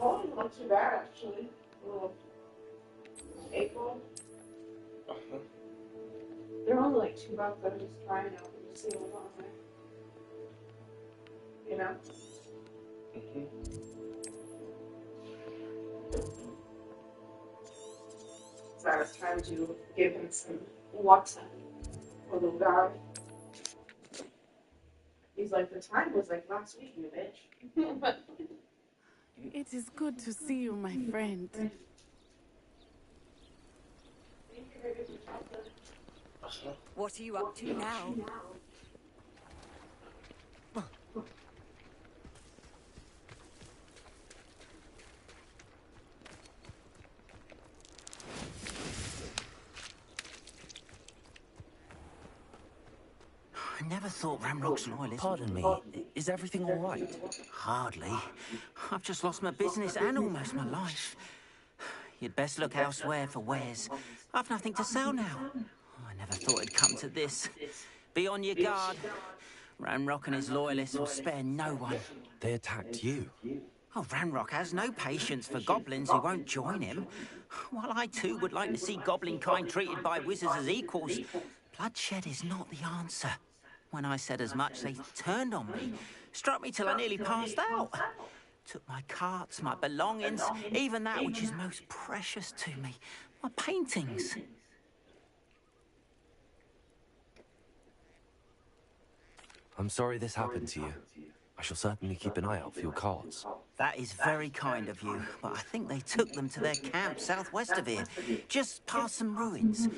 Oh, not too bad actually. Well, April. They're only like $2. I'm just trying out and just seeing what's on there. You know? So I was trying to give him some water for the guy. He's like, the time was like last week, you bitch. It is good to see you, my friend. What are you up to now? I never thought Ramrock's loyalists... Pardon me, is everything all right? Hardly. I've just lost my business and almost my life. You'd best look elsewhere for wares. I've nothing to sell now. I never thought it'd come to this. Be on your guard. Ramrock and his loyalists will spare no one. They attacked you? Oh, Ramrock has no patience for goblins who won't join him. While I too would like to see goblin kind treated by wizards as equals, bloodshed is not the answer. When I said as much, they turned on me, struck me till I nearly passed out. Took my carts, my belongings, even that which is most precious to me, my paintings. I'm sorry this happened to you. I shall certainly keep an eye out for your carts. That is very kind of you, but I think they took them to their camp southwest of here, just past some ruins.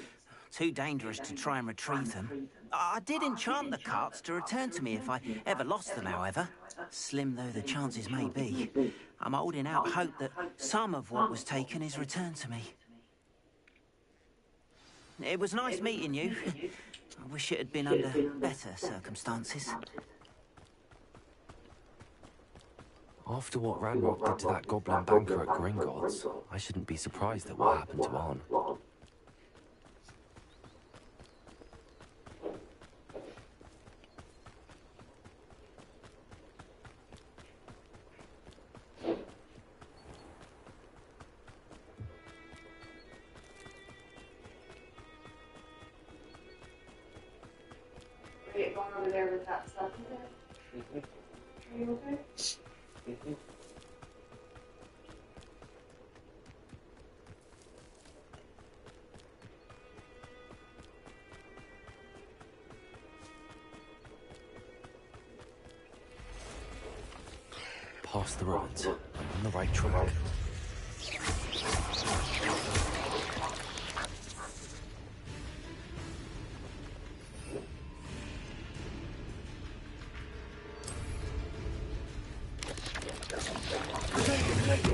Too dangerous to try and retrieve them. I did enchant the carts to return to me if I ever lost them, however. Slim though the chances may be, I'm holding out hope that some of what was taken is returned to me. It was nice meeting you. I wish it had been under better circumstances. After what Ranrock did to that goblin banker at Gringotts, I shouldn't be surprised at what happened to Arn. Going over there with that stuff in there. Are you okay? Past the ruins. I'm on the right track.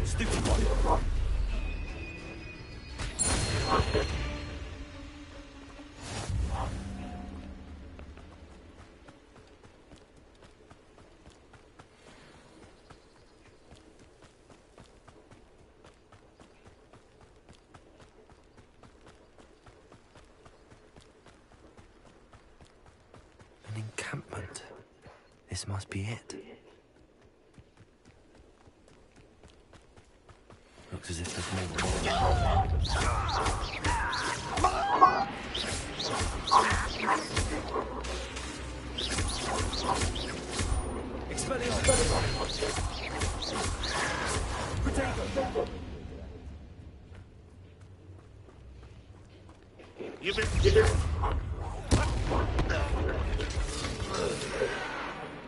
Stupid one. An encampment. This must be it. Looks as if there's more.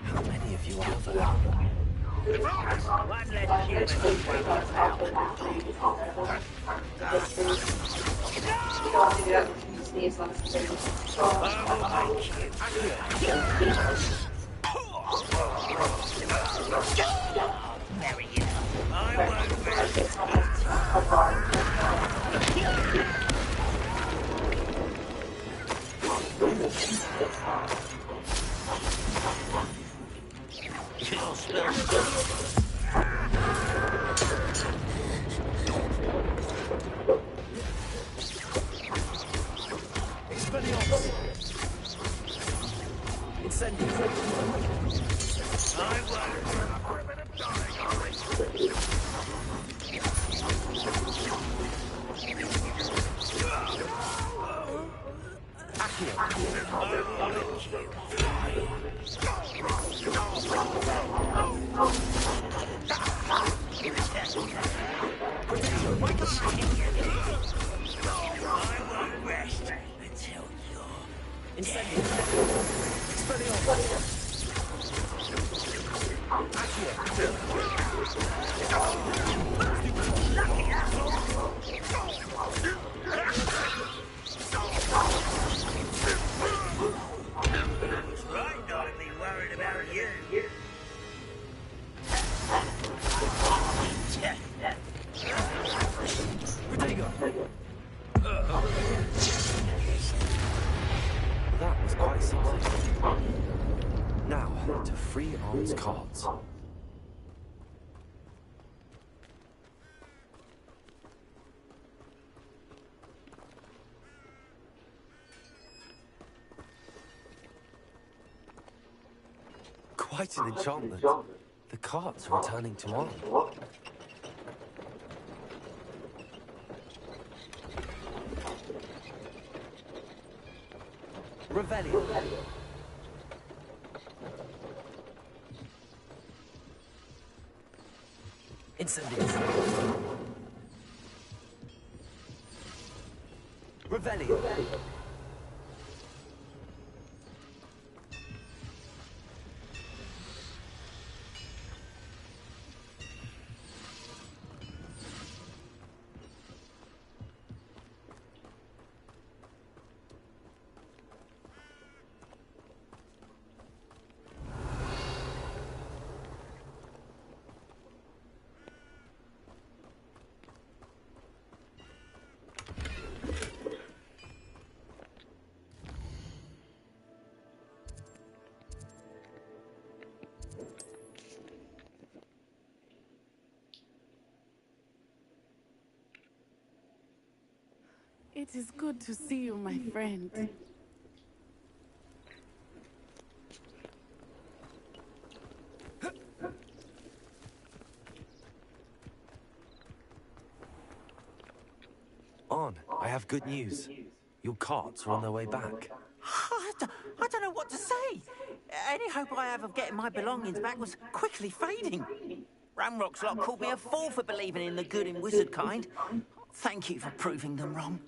How many of you are there? One less human to wipe us out. There he is. I won't rest. You'll spill. I won't. Right not to be worried about you. That was quite something. Now, to free Arn's cards. Quite an enchantment. The carts are returning to Arn. Revelio. Incendies. Revelio. It is good to see you, my friend. Arn, I have good news. Your carts are on their way back. I don't know what to say. Any hope I have of getting my belongings back was quickly fading. Ramrock's lot called me a fool for believing in the good in wizard kind. Thank you for proving them wrong.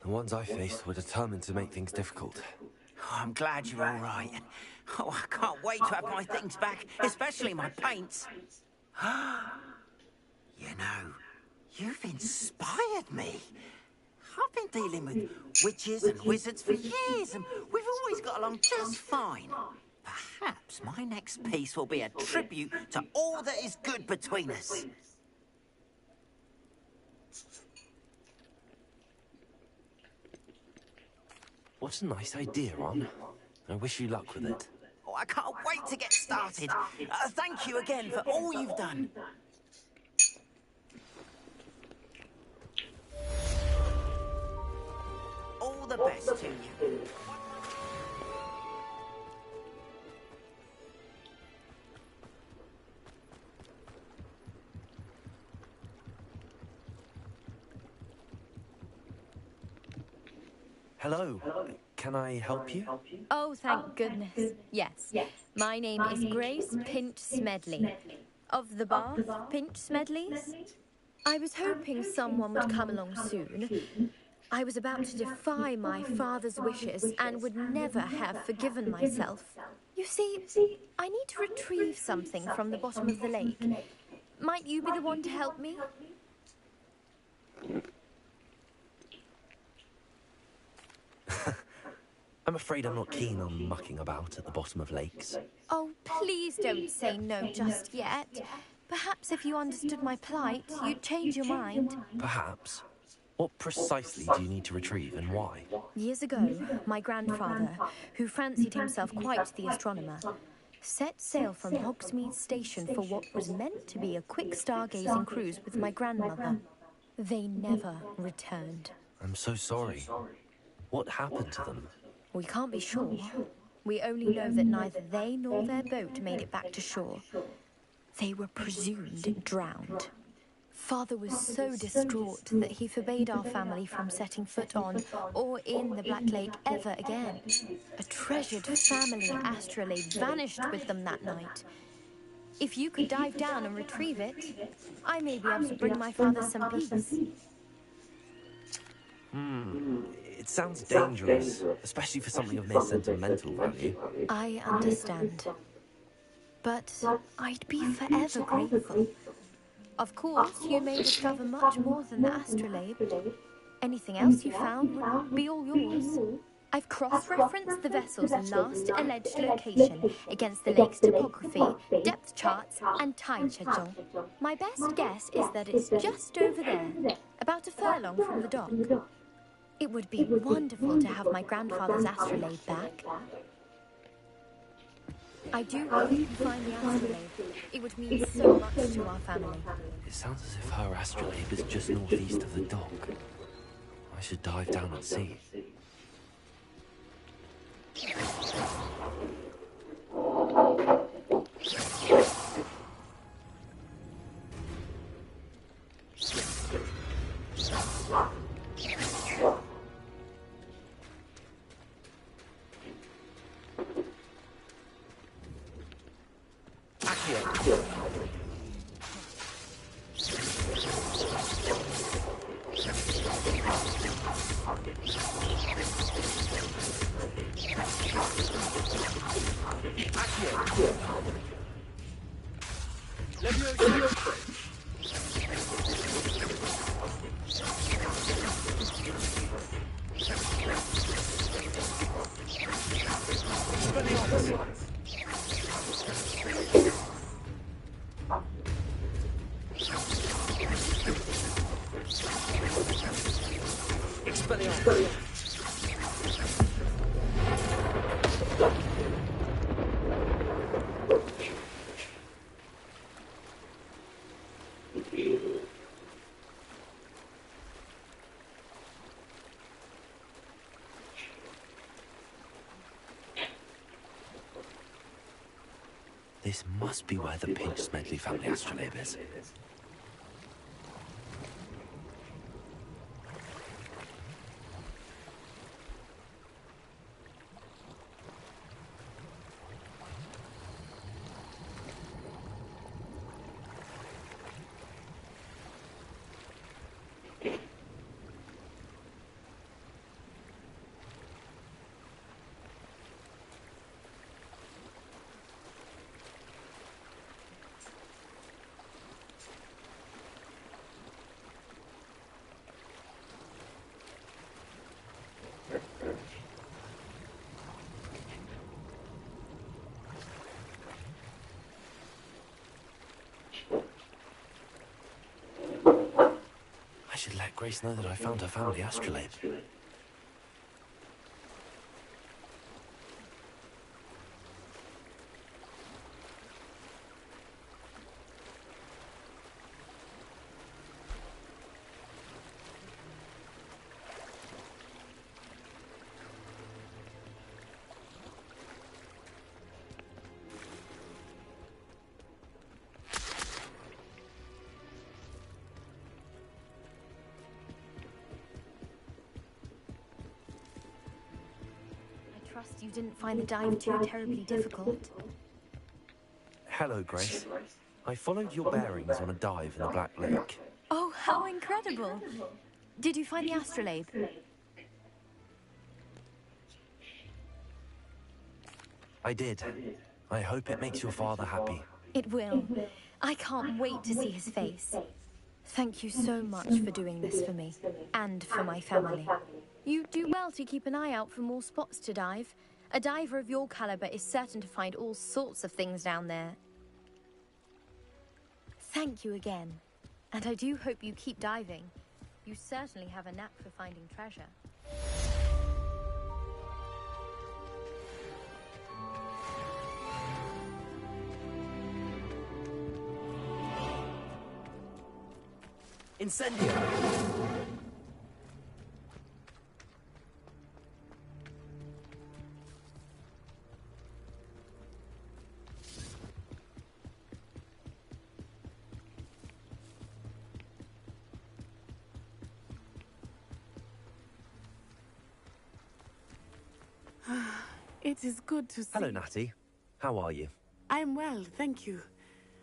The ones I faced were determined to make things difficult. Oh, I'm glad you're all right. Oh, I can't wait to have my things back, especially my paints. You know, you've inspired me. I've been dealing with witches and wizards for years, and we've always got along just fine. Perhaps my next piece will be a tribute to all that is good between us. What a nice idea, Arn. I wish you luck with it. Oh, I can't wait to get started. Thank you again for all you've done. All the best to you. Hello. Can I help you? Oh, thank goodness. Yes. My name is Grace Pinch Smedley. Of the Bath Pinch Smedleys. I was hoping someone would come along soon. I was about to defy my father's wishes and would never have forgiven myself. You see, I need to retrieve something from the bottom of the lake. Might you be the one to help me? I'm afraid I'm not keen on mucking about at the bottom of lakes. Oh, please don't say no just yet. Perhaps if you understood my plight, you'd change your mind. Perhaps. What precisely do you need to retrieve and why? Years ago, my grandfather, who fancied himself quite the astronomer, set sail from Hogsmeade Station for what was meant to be a quick stargazing cruise with my grandmother. They never returned. I'm so sorry. What happened to them? We can't be sure. We only know that neither they nor their boat made it back to shore. They were presumed drowned. Father was so distraught that he forbade our family from setting foot on or in the Black Lake ever again. A treasured family astrolabe vanished with them that night. If you could dive down and retrieve it, I may be able to bring my father some peace. It sounds dangerous, especially for something of mere sentimental value. I understand. But I'd be forever grateful. Of course, you may discover much more than the astrolabe. Anything else you found would be all yours. I've cross-referenced the vessel's last alleged location against the lake's topography, depth charts, and tide schedule. My best guess is that it's just over there, about a furlong from the dock. It would be wonderful to have my grandfather's astrolabe back. I do hope you find the astrolabe. It would mean so much to our family. It sounds as if her astrolabe is just northeast of the dock. I should dive down and see. This must be where the Pinch Smedley family astrolabe is. I should let Grace know that I found her family astrolabe. Trust you didn't find the dive too terribly difficult. Hello, Grace. I followed your bearings on a dive in the Black Lake. Oh, how incredible! Did you find the astrolabe? I did. I hope it makes your father happy. It will. I can't wait to see his face. Thank you so much for doing this for me, and for my family. You do well to keep an eye out for more spots to dive. A diver of your caliber is certain to find all sorts of things down there. Thank you again. And I do hope you keep diving. You certainly have a knack for finding treasure. Incendio! It is good to see. Hello, Natty. How are you? I'm well, thank you.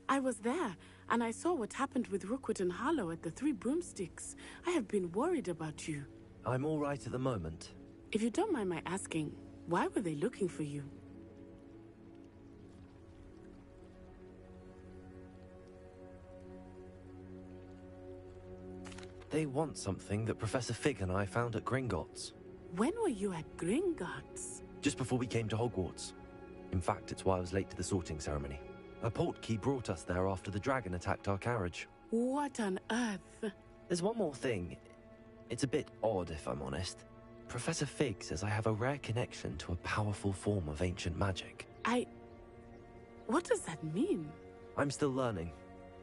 I was there, and I saw what happened with Rookwood and Harlow at the Three Broomsticks. I have been worried about you. I'm all right at the moment. If you don't mind my asking, why were they looking for you? They want something that Professor Fig and I found at Gringotts. When were you at Gringotts? Just before we came to Hogwarts. In fact, it's why I was late to the sorting ceremony. A portkey brought us there after the dragon attacked our carriage. What on earth? There's one more thing. It's a bit odd, if I'm honest. Professor Fig says I have a rare connection to a powerful form of ancient magic. What does that mean? I'm still learning,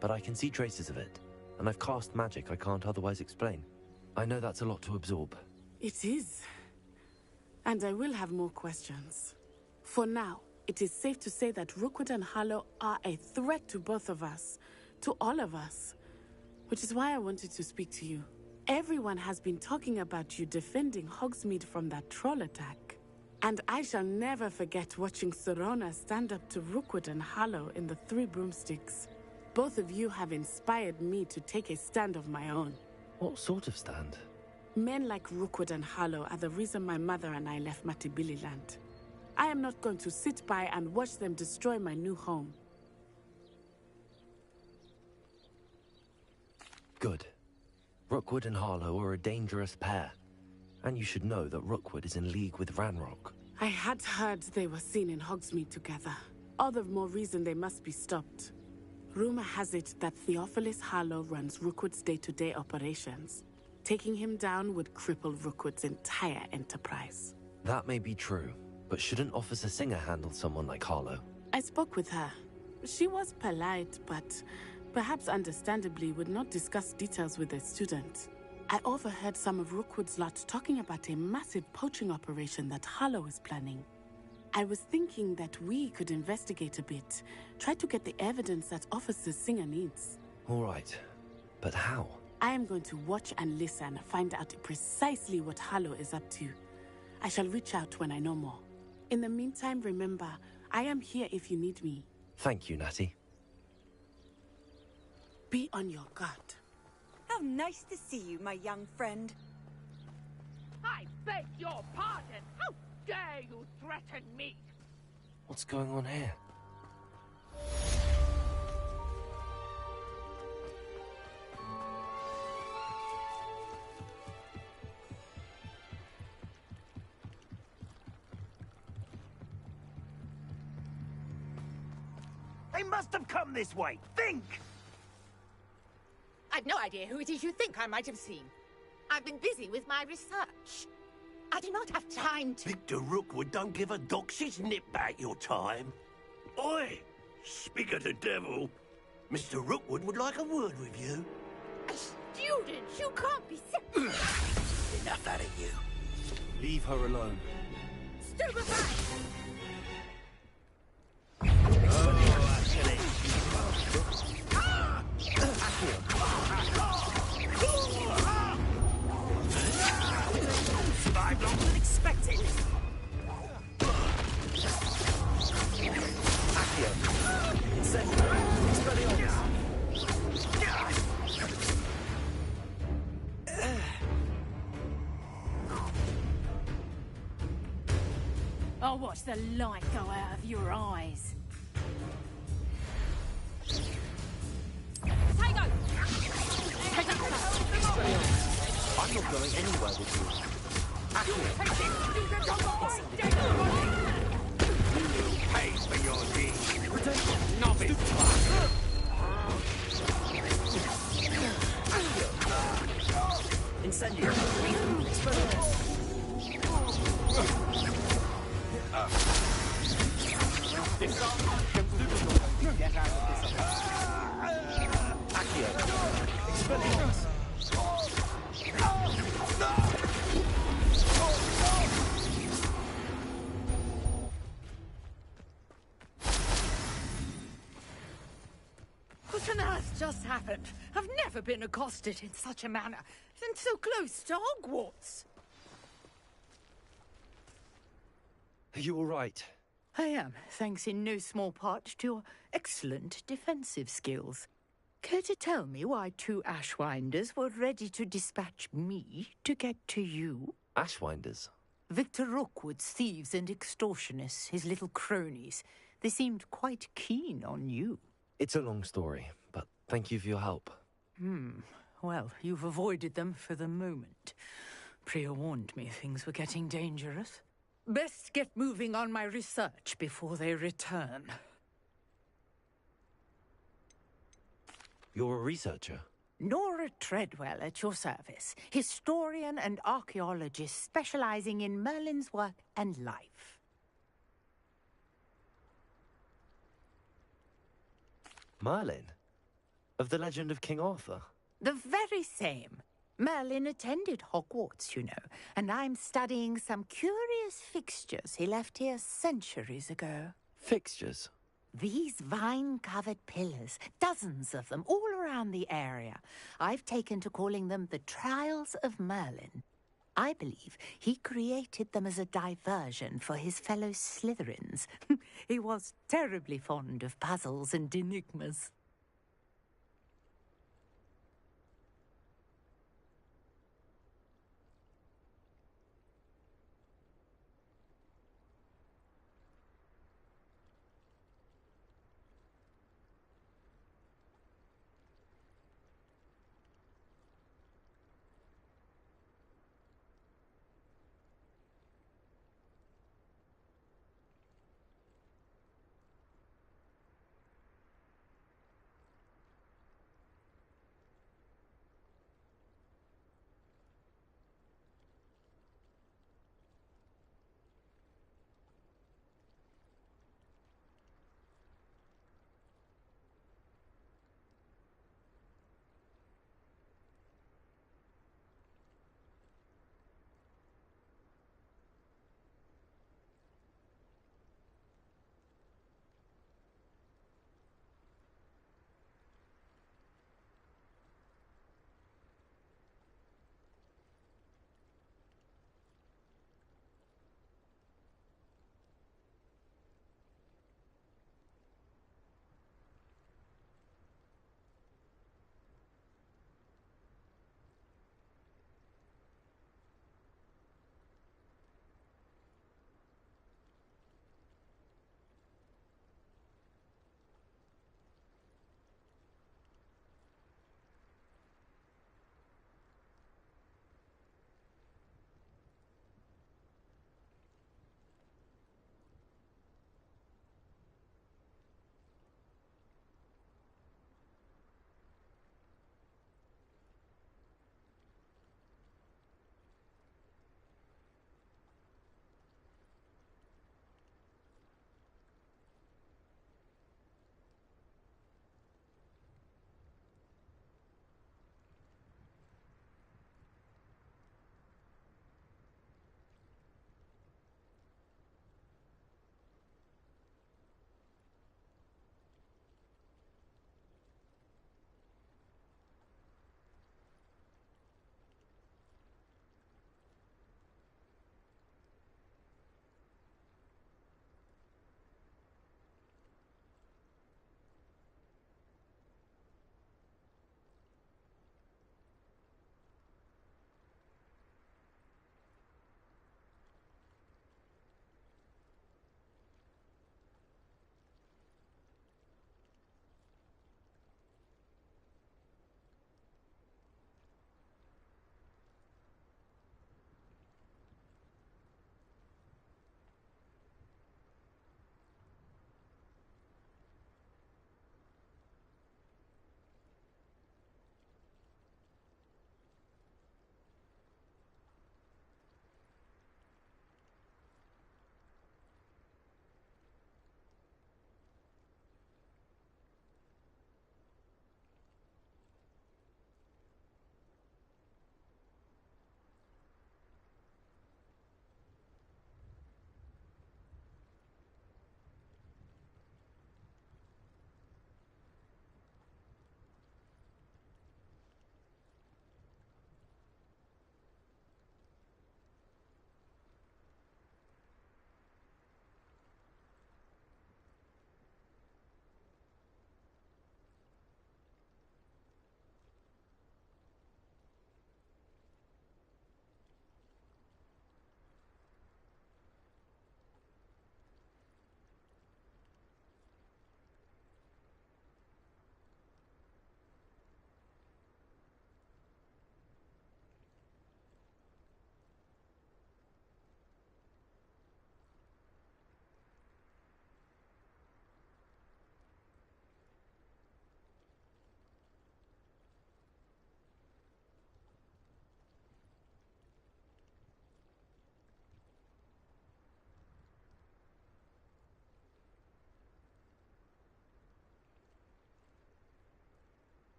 but I can see traces of it, and I've cast magic I can't otherwise explain. I know that's a lot to absorb. It is. And I will have more questions. For now, it is safe to say that Rookwood and Harlow are a threat to both of us, to all of us. Which is why I wanted to speak to you. Everyone has been talking about you defending Hogsmeade from that troll attack. And I shall never forget watching Serona stand up to Rookwood and Harlow in the Three Broomsticks. Both of you have inspired me to take a stand of my own. What sort of stand? Men like Rookwood and Harlow are the reason my mother and I left Matibililand. I am not going to sit by and watch them destroy my new home. Good. Rookwood and Harlow are a dangerous pair. And you should know that Rookwood is in league with Ranrock. I had heard they were seen in Hogsmeade together. All the more reason they must be stopped. Rumor has it that Theophilus Harlow runs Rookwood's day-to-day operations. Taking him down would cripple Rookwood's entire enterprise. That may be true, but shouldn't Officer Singer handle someone like Harlow? I spoke with her. She was polite, but perhaps understandably would not discuss details with a student. I overheard some of Rookwood's lot talking about a massive poaching operation that Harlow is planning. I was thinking that we could investigate a bit, try to get the evidence that Officer Singer needs. All right, but how? I am going to watch and listen, find out precisely what Harlow is up to. I shall reach out when I know more. In the meantime, remember, I am here if you need me. Thank you, Natty. Be on your guard. How nice to see you, my young friend. I beg your pardon. How dare you threaten me? What's going on here? They must have come this way. Think! I've no idea who it is you think I might have seen. I've been busy with my research. I do not have time to... Victor Rookwood don't give a doxy's nip back your time. Oi! Speak of the devil. Mr. Rookwood would like a word with you. A student? You can't be... Enough out of you. Leave her alone. Stupefy! Survived longer than expected. I'll watch the light go out of your eyes. Tango! I'm not going anywhere with you. Pay for your deeds. Novice. Incendio. Get out of this. Accio. Expelliarmus. What on earth just happened? I've never been accosted in such a manner, and so close to Hogwarts. Are you all right? I am, thanks in no small part to your excellent defensive skills. Care to tell me why 2 Ashwinders were ready to dispatch me to get to you? Ashwinders? Victor Rookwood's thieves and extortionists, his little cronies. They seemed quite keen on you. It's a long story, but thank you for your help. Well, you've avoided them for the moment. Priya warned me things were getting dangerous. Best get moving on my research before they return. You're a researcher? Nora Treadwell at your service, historian and archaeologist specializing in Merlin's work and life. Merlin? Of the legend of King Arthur? The very same. Merlin attended Hogwarts, you know, and I'm studying some curious fixtures he left here centuries ago. Fixtures? These vine-covered pillars, dozens of them, all around the area. I've taken to calling them the Trials of Merlin. I believe he created them as a diversion for his fellow Slytherins. He was terribly fond of puzzles and enigmas.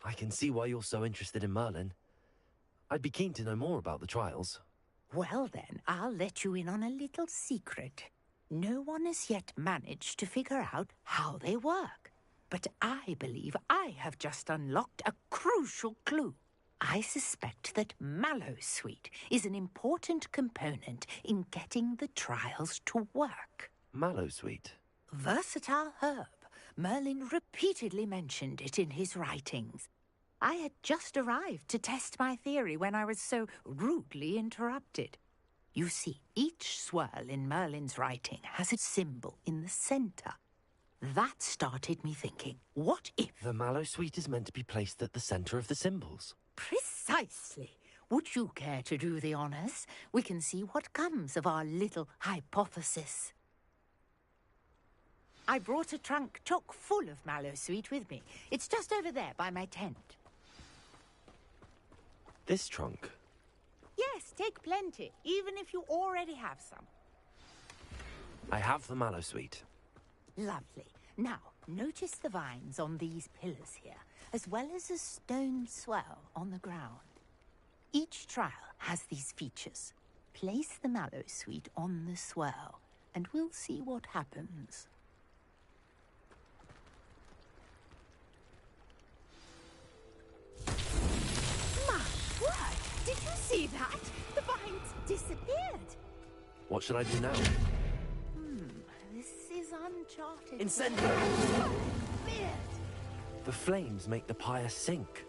I can see why you're so interested in Merlin. I'd be keen to know more about the trials. Well then, I'll let you in on a little secret. No one has yet managed to figure out how they work. But I believe I have just unlocked a crucial clue. I suspect that Mallowsweet is an important component in getting the trials to work. Mallowsweet? Versatile herb. Merlin repeatedly mentioned it in his writings. I had just arrived to test my theory when I was so rudely interrupted. You see, each swirl in Merlin's writing has a symbol in the center. That started me thinking, what if... The Mallowsweet is meant to be placed at the center of the symbols. Precisely. Would you care to do the honors? We can see what comes of our little hypothesis. I brought a trunk chock full of Mallowsweet with me. It's just over there by my tent. This trunk? Yes, take plenty, even if you already have some. I have the Mallowsweet. Lovely. Now, notice the vines on these pillars here, as well as a stone swell on the ground. Each trial has these features. Place the Mallowsweet on the swell, and we'll see what happens. My word! Did you see that? The vines disappeared. What should I do now? This is uncharted. Incendio! Weird. The flames make the pyre sink.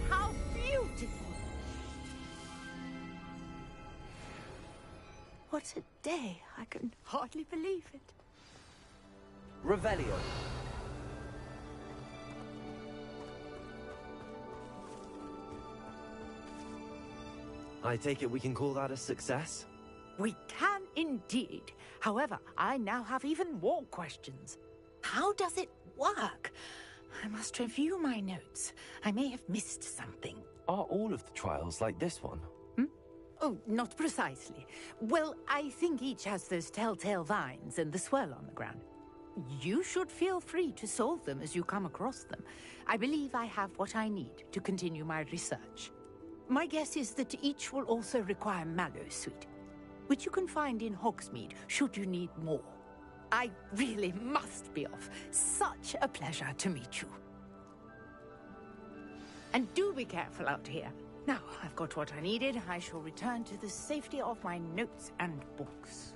How beautiful! What a day! I can hardly believe it. Revelio. I take it we can call that a success? We can indeed. However, I now have even more questions. How does it work? I must review my notes. I may have missed something. Are all of the trials like this one? Oh, not precisely. Well, I think each has those telltale vines and the swirl on the ground. You should feel free to solve them as you come across them. I believe I have what I need to continue my research. My guess is that each will also require Mallowsweet, which you can find in Hogsmeade should you need more. I really must be off. Such a pleasure to meet you. And do be careful out here. Now, I've got what I needed. I shall return to the safety of my notes and books.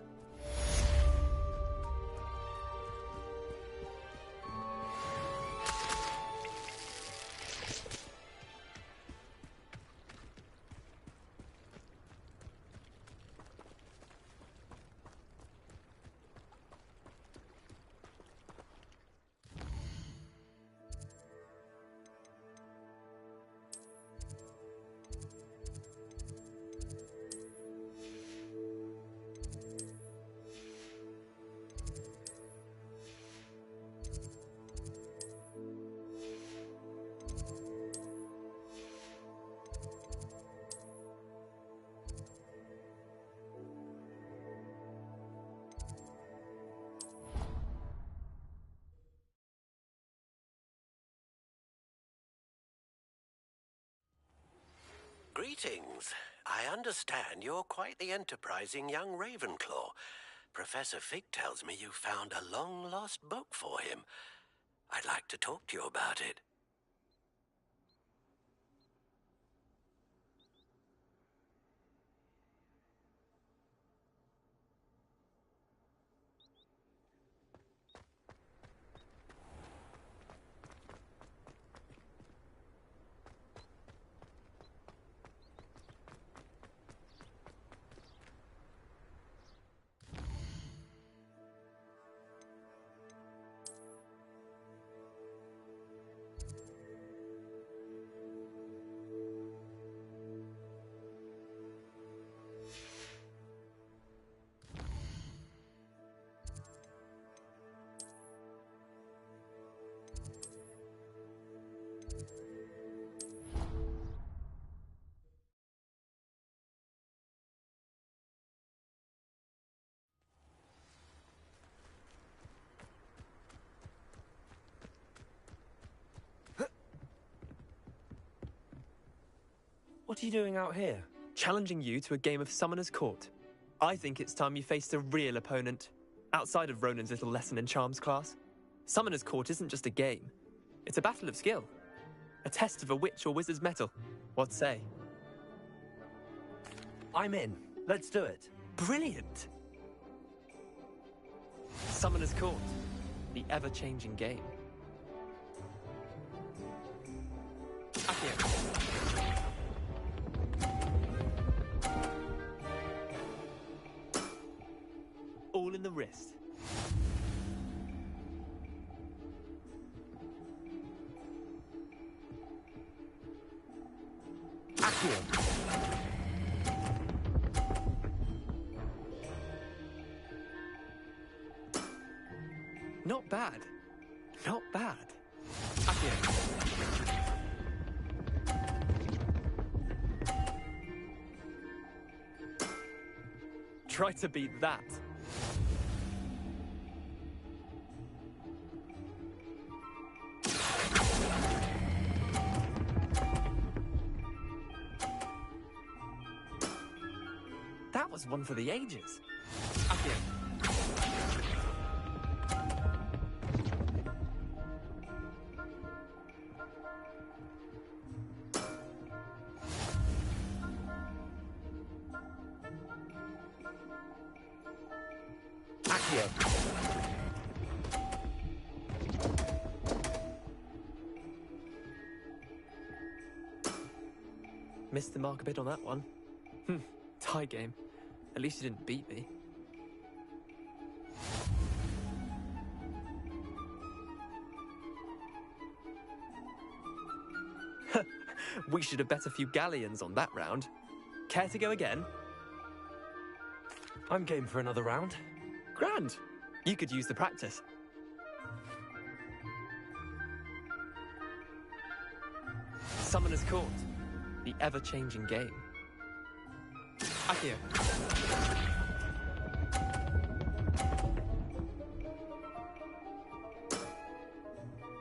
Greetings. I understand you're quite the enterprising young Ravenclaw. Professor Fig tells me you found a long-lost book for him. I'd like to talk to you about it. What are you doing out here? Challenging you to a game of Summoner's Court. I think it's time you faced a real opponent, outside of Ronan's little lesson in charms class. Summoner's Court isn't just a game. It's a battle of skill. A test of a witch or wizard's mettle. What say? I'm in. Let's do it. Brilliant! Summoner's Court. The ever-changing game. Accio. All in the wrist. Accio. Not bad. Not bad. Accio. Try to beat that. That was one for the ages. Accio. Accio. Missed the mark a bit on that one. Tie game. At least you didn't beat me. We should have bet a few galleons on that round. Care to go again? I'm game for another round. Grand. You could use the practice. Summoner's Court. The ever-changing game. Accio.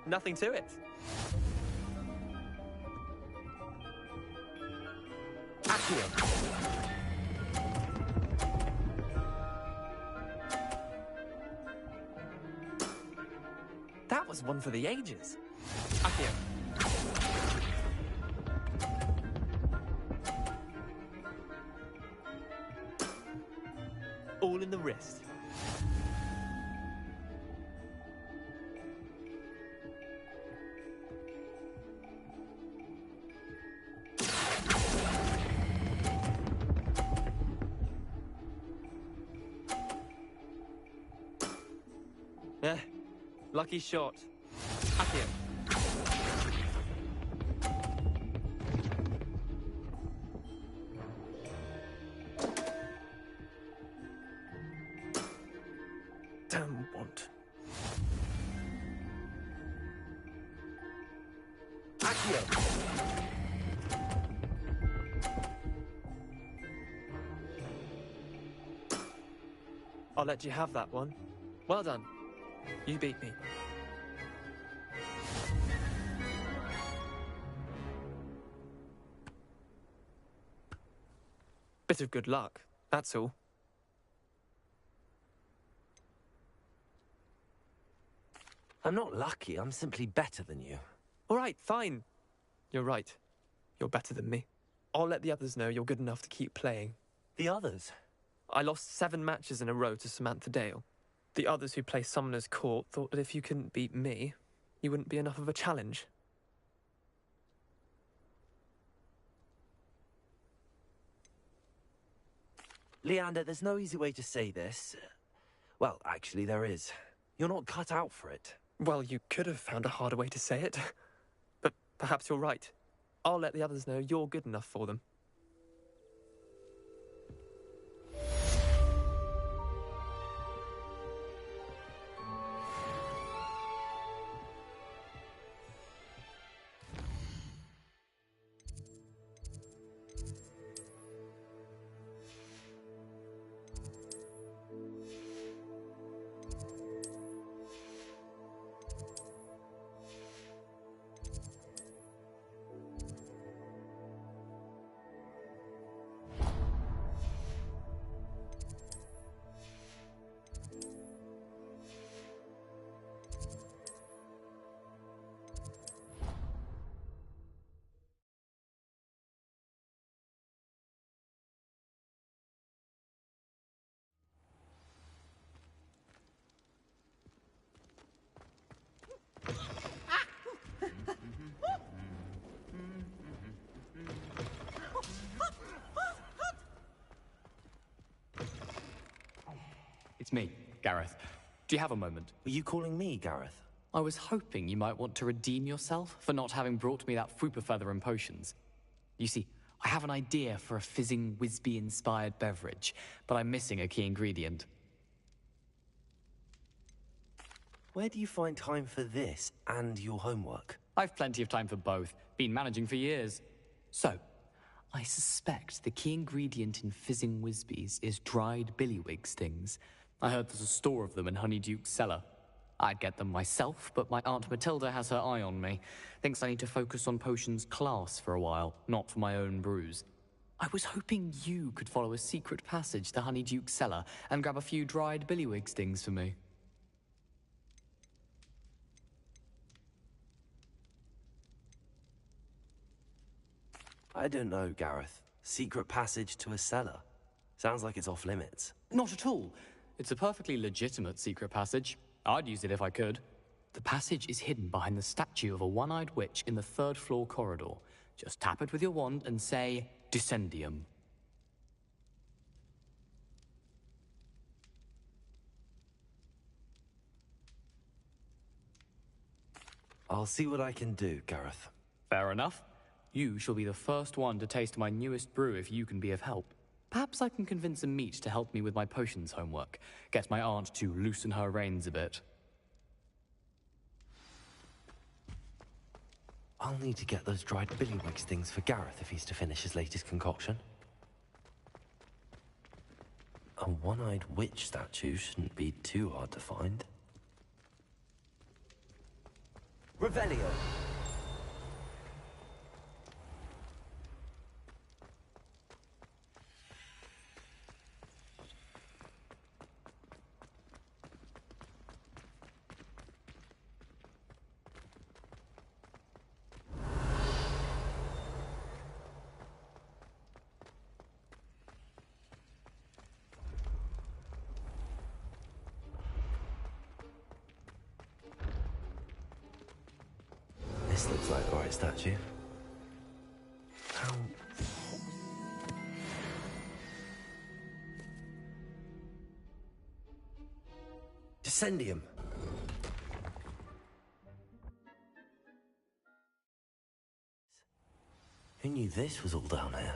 Nothing to it. Accio. That was one for the ages. Accio. All in the wrist. Lucky shot. Accio. Damn want. Accio. I'll let you have that one. Well done. You beat me. Bit of good luck, that's all. I'm not lucky, I'm simply better than you. All right, fine. You're right. You're better than me. I'll let the others know you're good enough to keep playing. The others? I lost 7 matches in a row to Samantha Dale. The others who play Summoner's Court thought that if you couldn't beat me, you wouldn't be enough of a challenge. Leander, there's no easy way to say this. Well, actually, there is. You're not cut out for it. Well, you could have found a harder way to say it. But perhaps you're right. I'll let the others know you're good enough for them. It's me, Gareth. Do you have a moment? Were you calling me, Gareth? I was hoping you might want to redeem yourself for not having brought me that Fooper feather and potions. You see, I have an idea for a fizzing Wisby-inspired beverage, but I'm missing a key ingredient. Where do you find time for this and your homework? I've plenty of time for both. Been managing for years. So, I suspect the key ingredient in fizzing Wisbies is dried billywig stings. I heard there's a store of them in Honeyduke's cellar. I'd get them myself, but my Aunt Matilda has her eye on me. Thinks I need to focus on potions class for a while, not for my own brews. I was hoping you could follow a secret passage to Honeyduke's cellar and grab a few dried billywig stings for me. I don't know, Gareth. Secret passage to a cellar. Sounds like it's off limits. Not at all. It's a perfectly legitimate secret passage. I'd use it if I could. The passage is hidden behind the statue of a one-eyed witch in the third-floor corridor. Just tap it with your wand and say, Descendium. I'll see what I can do, Gareth. Fair enough. You shall be the first one to taste my newest brew if you can be of help. Perhaps I can convince a meat to help me with my potions homework. Get my aunt to loosen her reins a bit. I'll need to get those dried billywig stings for Gareth if he's to finish his latest concoction. A one-eyed witch statue shouldn't be too hard to find. Revelio! This looks like the right statue. How... Descendium! Who knew this was all down here?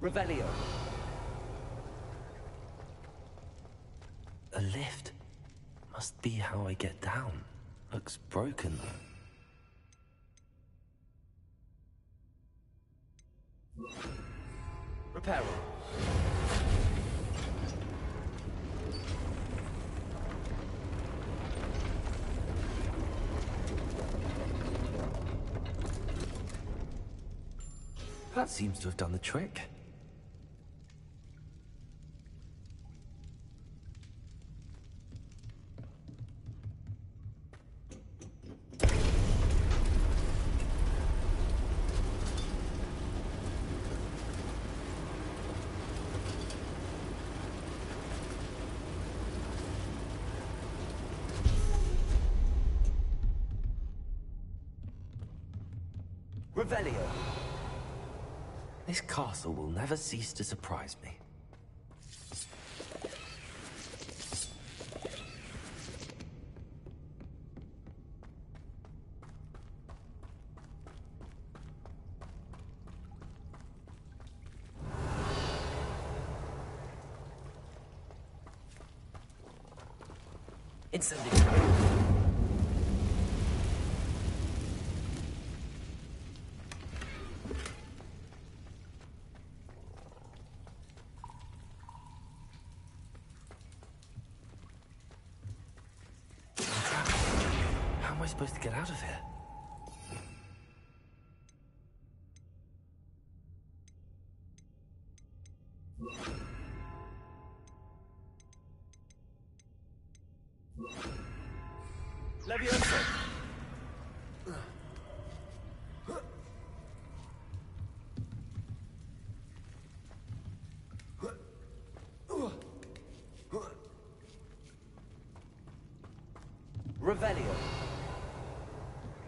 Revelio! A lift. Must be how I get down. Looks broken though. Repair it. That seems to have done the trick. Revelio. This castle will never cease to surprise me. Incendiary. How am I supposed to get out of here? Levioso! Revelio!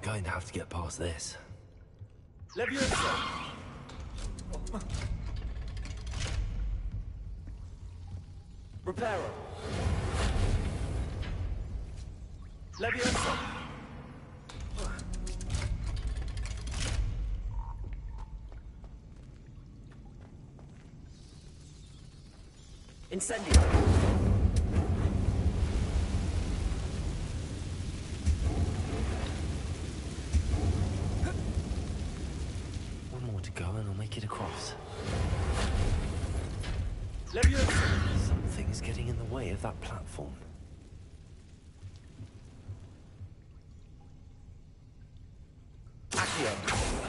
Going to have to get past this. Leviosa! Reparo! Leviosa! Incendio! One more to go and I'll make it across. Leviosa! Something's getting in the way of that platform. Accio!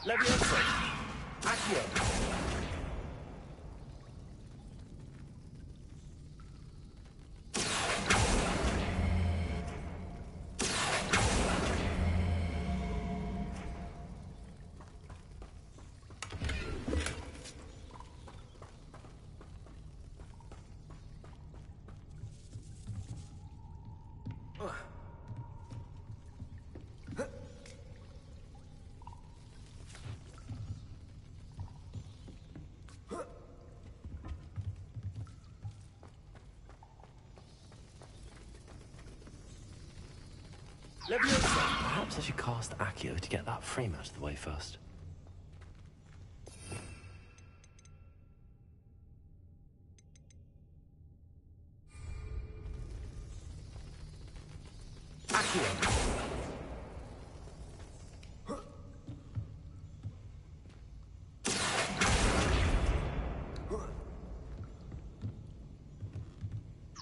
Leviosa! Accio! Leviosa! Perhaps I should cast Accio to get that frame out of the way first. Accio!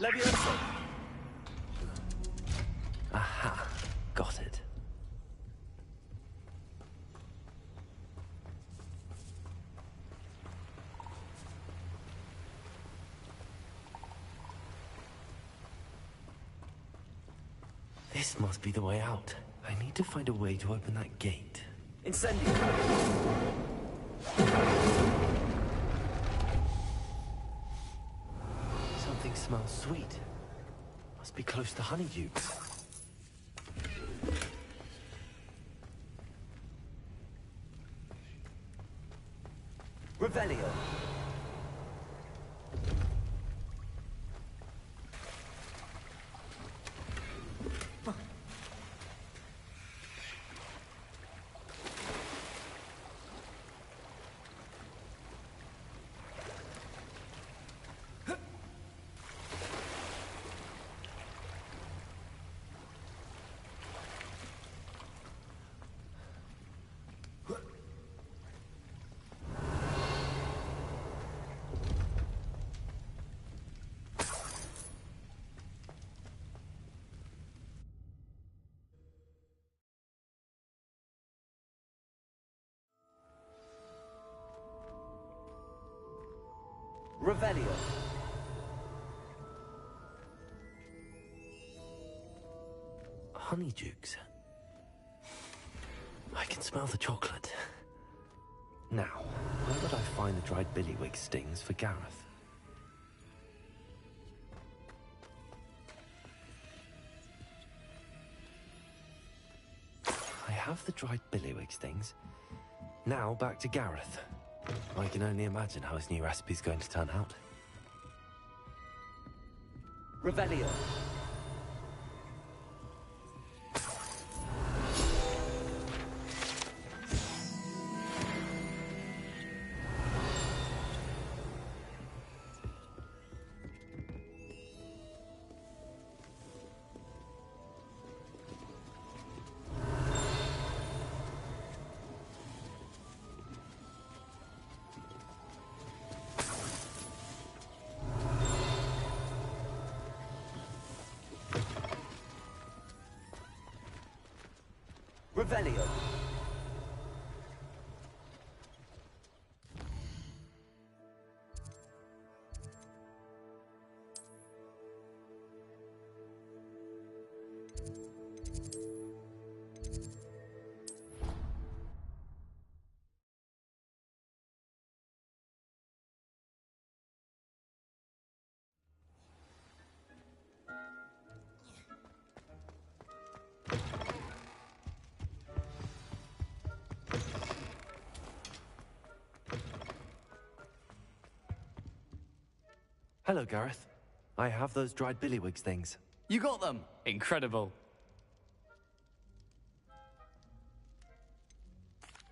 Leviosa! Aha! Got it. This must be the way out. I need to find a way to open that gate. Incendio! Something smells sweet. Must be close to Honeydukes. Revelio! Revelio! Honeydukes. I can smell the chocolate. Now, where would I find the dried billywig stings for Gareth? I have the dried billywig stings. Now back to Gareth. I can only imagine how his new recipe's going to turn out. Revelio! Revelio. Hello, Gareth. I have those dried billywigs things. You got them! Incredible.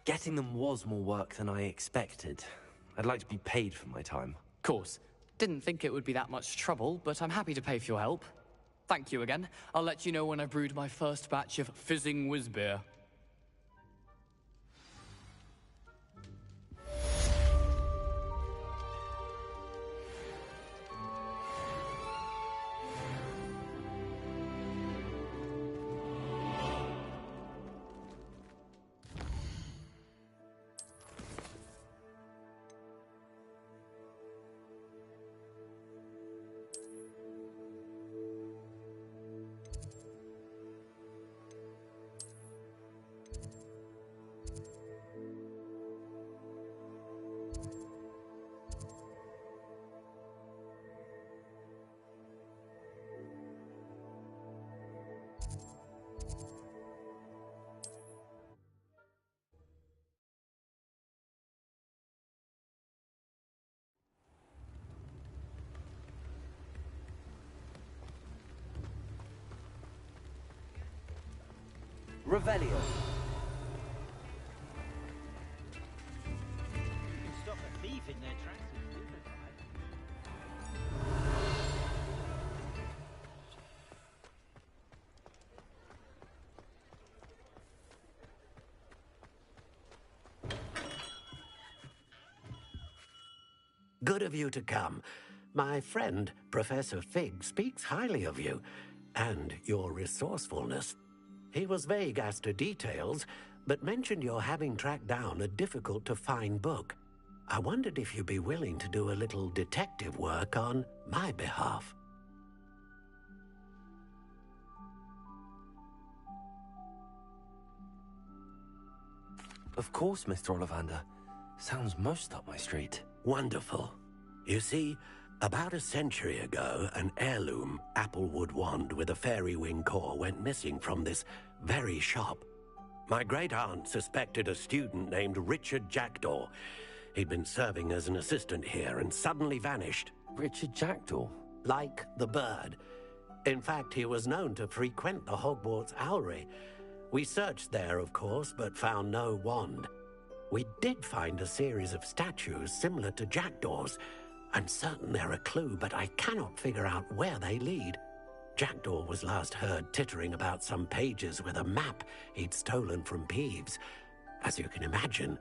Getting them was more work than I expected. I'd like to be paid for my time. Course. Didn't think it would be that much trouble, but I'm happy to pay for your help. Thank you again. I'll let you know when I've brewed my first batch of fizzing whizbeer. Revelio. Stop a thief in their tracks. Good of you to come. My friend, Professor Fig, speaks highly of you and your resourcefulness. He was vague as to details, but mentioned your having tracked down a difficult-to-find book. I wondered if you'd be willing to do a little detective work on my behalf. Of course, Mr. Ollivander. Sounds most up my street. Wonderful. You see, about a century ago, an heirloom applewood wand with a fairy wing core went missing from this very shop. My great-aunt suspected a student named Richard Jackdaw. He'd been serving as an assistant here and suddenly vanished. Richard Jackdaw? Like the bird. In fact, he was known to frequent the Hogwarts Owlery. We searched there, of course, but found no wand. We did find a series of statues similar to Jackdaw's. I'm certain they're a clue, but I cannot figure out where they lead. Jackdaw was last heard tittering about some pages with a map he'd stolen from Peeves. As you can imagine,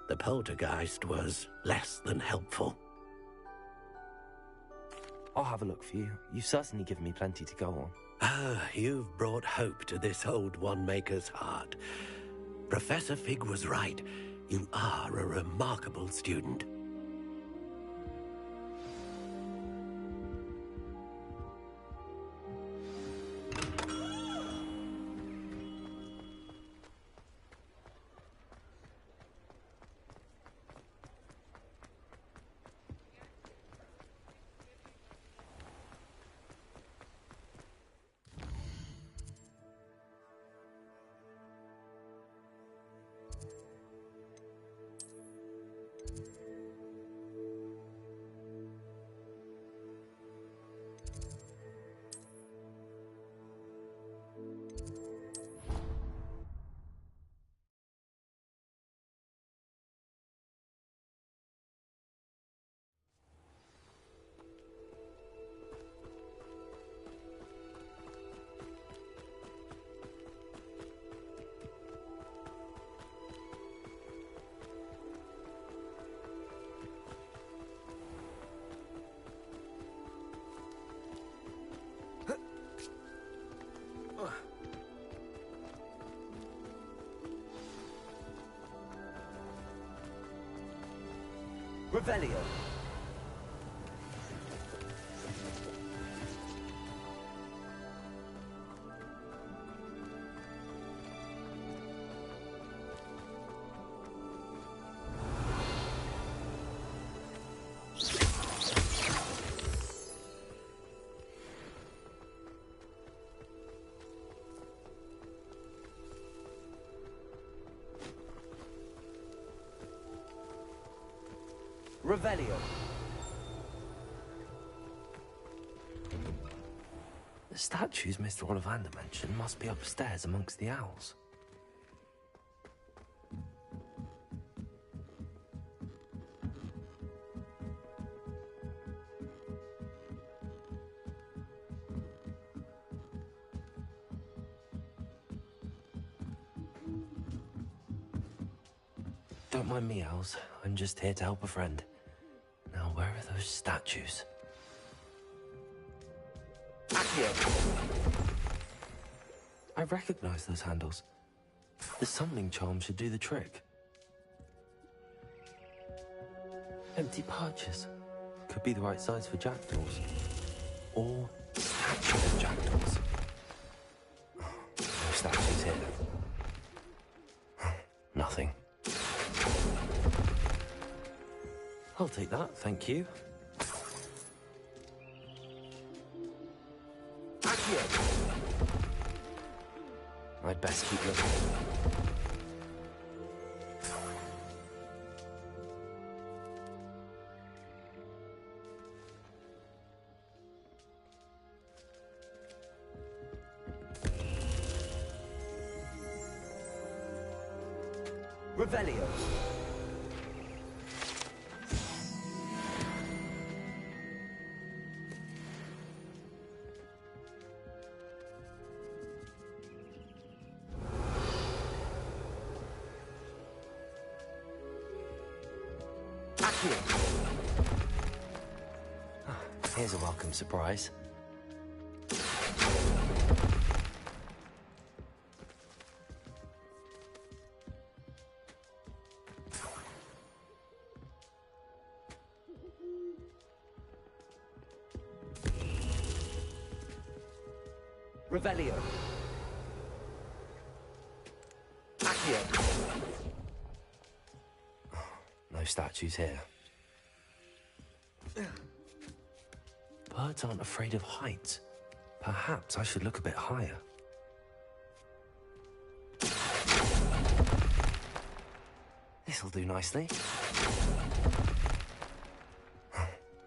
the poltergeist was less than helpful. I'll have a look for you. You've certainly given me plenty to go on. Ah, you've brought hope to this old one-maker's heart. Professor Fig was right. You are a remarkable student. Revelio. Revelio. The statues Mr. Ollivander mentioned must be upstairs amongst the owls. Don't mind me, owls. I'm just here to help a friend. Now, where are those statues? Accio! I recognize those handles. The summoning charm should do the trick. Empty perches. Could be the right size for jackdaws. Or statues of jackdaws. No statues here. Nothing. I'll take that, thank you. Accio! I'd best keep looking. Revelio. Here's a welcome surprise. Revelio. Accio. No statues here. Birds aren't afraid of heights. Perhaps I should look a bit higher. This'll do nicely.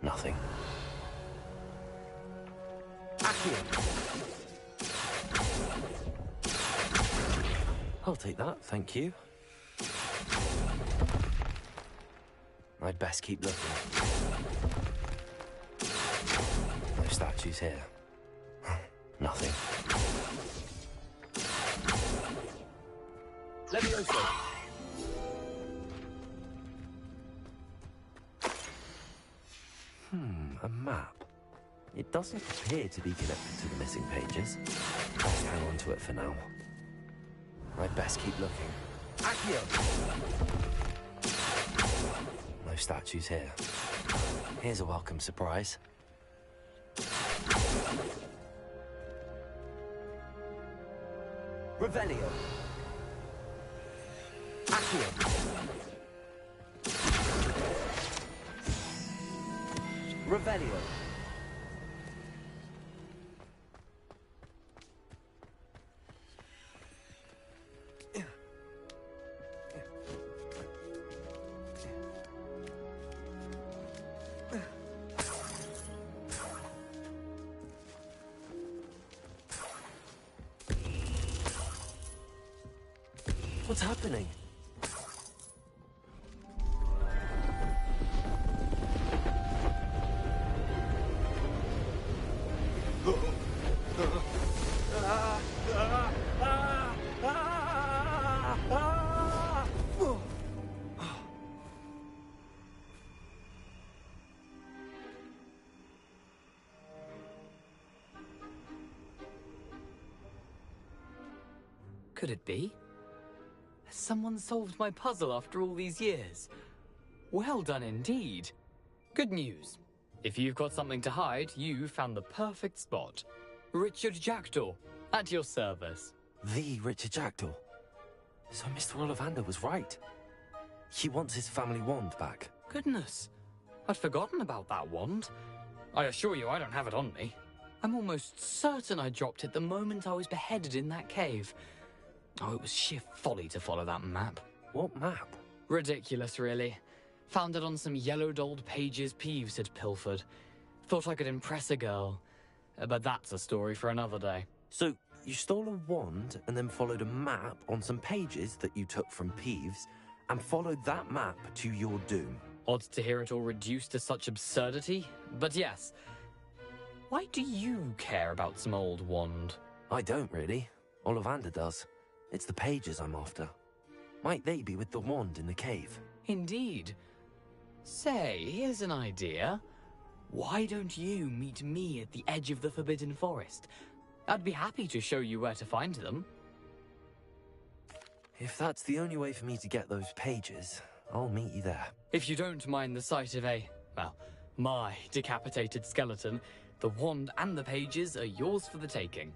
Nothing. Accio. I'll take that, thank you. I'd best keep looking. No statues here. Nothing. Levioso. A map. It doesn't appear to be connected to the missing pages. Let's hang on to it for now. I'd best keep looking. Accio! No statues here. Here's a welcome surprise. Revelio. Accio. Revelio. What's happening? Could it be? Has someone solved my puzzle after all these years? Well done indeed. Good news. If you've got something to hide, you found the perfect spot. Richard Jackdaw, at your service. The Richard Jackdaw. So Mr. Ollivander was right. He wants his family wand back. Goodness, I'd forgotten about that wand. I assure you I don't have it on me. I'm almost certain I dropped it the moment I was beheaded in that cave. Oh, it was sheer folly to follow that map. What map? Ridiculous, really. Found it on some yellowed old pages Peeves had pilfered. Thought I could impress a girl. But that's a story for another day. So, you stole a wand and then followed a map on some pages that you took from Peeves and followed that map to your doom. Odd to hear it all reduced to such absurdity, but yes. Why do you care about some old wand? I don't really. Ollivander does. It's the pages I'm after. Might they be with the wand in the cave? Indeed. Say, here's an idea. Why don't you meet me at the edge of the Forbidden Forest? I'd be happy to show you where to find them. If that's the only way for me to get those pages, I'll meet you there. If you don't mind the sight of my decapitated skeleton, the wand and the pages are yours for the taking.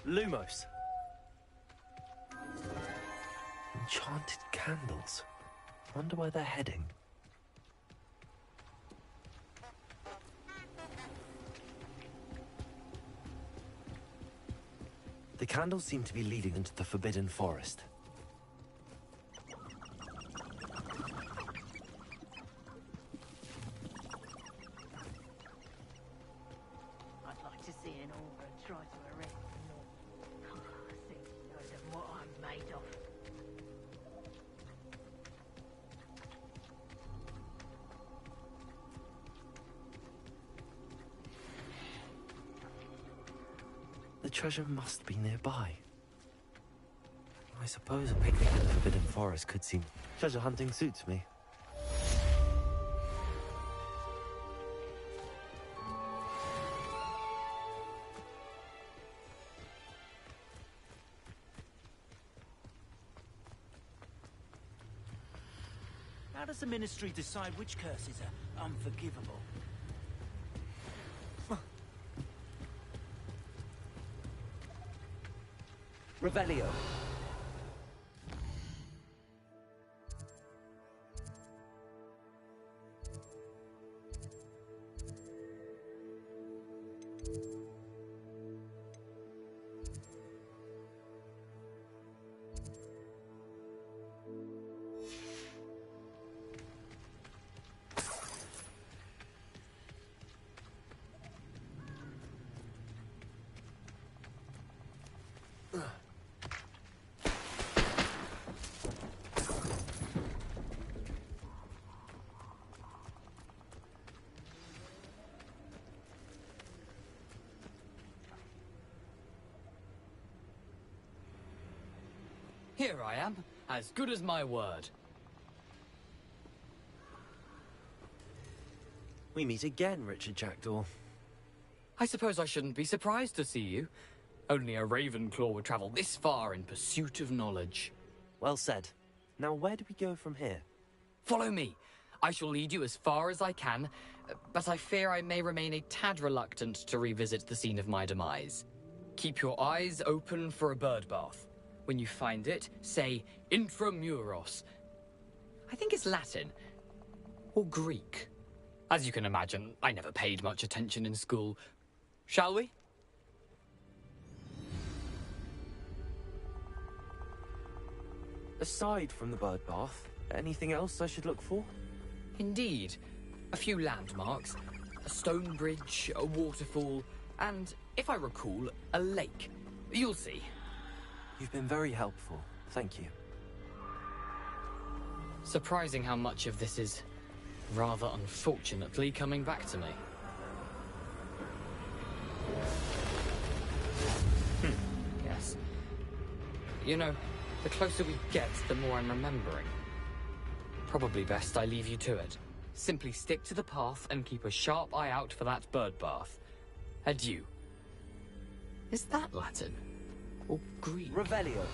Lumos. Enchanted candles. Wonder where they're heading. The candles seem to be leading into the Forbidden Forest. I'd like to see an aura try to arrest me. I think he knows of what I'm made of. The treasure must be nearby. I suppose a picnic in the Forbidden Forest could seem... Treasure hunting suits me. How does the Ministry decide which curses are unforgivable? Revelio. Here I am, as good as my word. We meet again, Richard Jackdaw. I suppose I shouldn't be surprised to see you. Only a Ravenclaw would travel this far in pursuit of knowledge. Well said. Now where do we go from here? Follow me. I shall lead you as far as I can, but I fear I may remain a tad reluctant to revisit the scene of my demise. Keep your eyes open for a bird bath. When you find it, say intramuros. I think it's Latin. Or Greek. As you can imagine, I never paid much attention in school. Shall we? Aside from the bird bath, anything else I should look for? Indeed. A few landmarks, a stone bridge, a waterfall, and, if I recall, a lake. You'll see. You've been very helpful. Thank you. Surprising how much of this is, rather unfortunately, coming back to me. Yes. You know, the closer we get, the more I'm remembering. Probably best I leave you to it. Simply stick to the path and keep a sharp eye out for that bird bath. Adieu. Is that Latin? Or Greek? Revelio.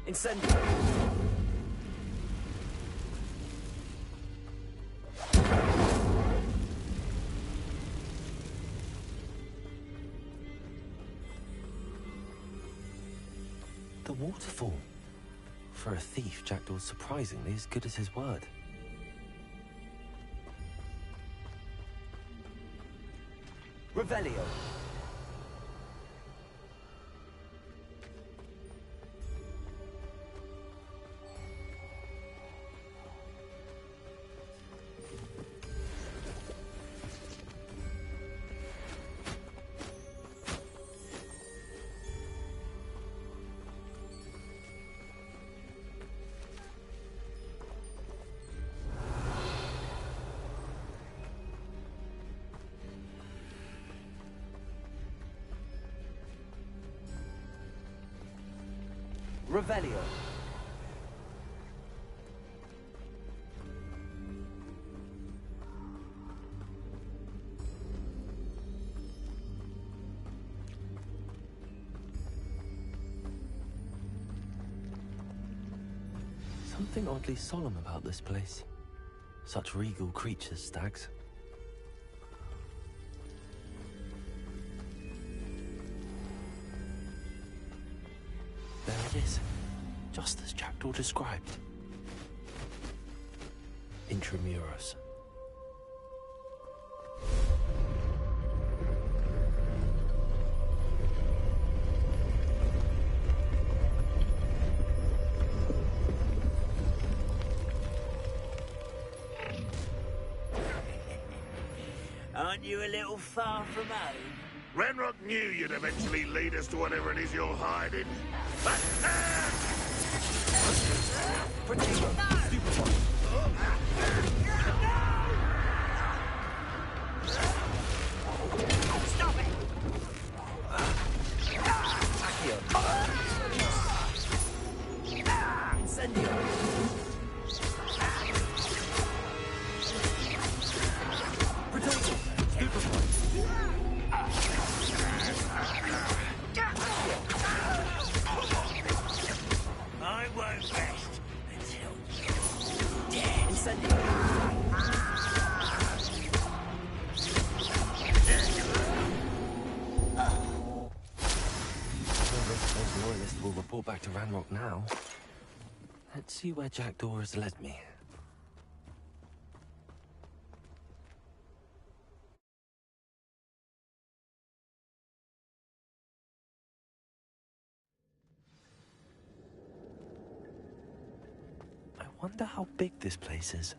Incendio. The waterfall. For a thief, Jackdaw's surprisingly as good as his word. Revelio. Revelio. something oddly solemn about this place. Such regal creatures, stags. There it is, just as Jackdaw described. Intramuros. Aren't you a little far from home? Ranrock knew you'd eventually lead us to whatever it is you're hiding. Stop it! Incendio! I won't rest until you're dead. Incendio! Those loyalists will report back to Ranrock now. Let's see where Jackdaw has led me. I wonder how big this place is.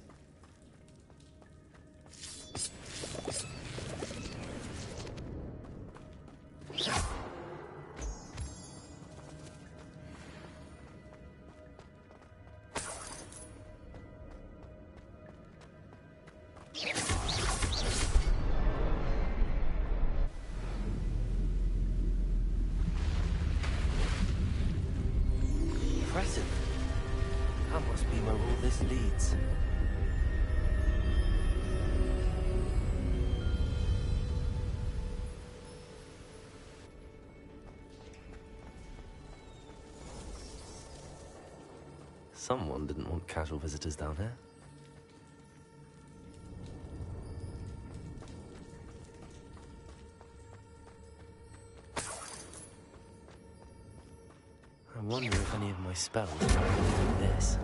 Impressive. That must be where all this leads. Someone didn't want casual visitors down here. I wonder if any of my spells are like this.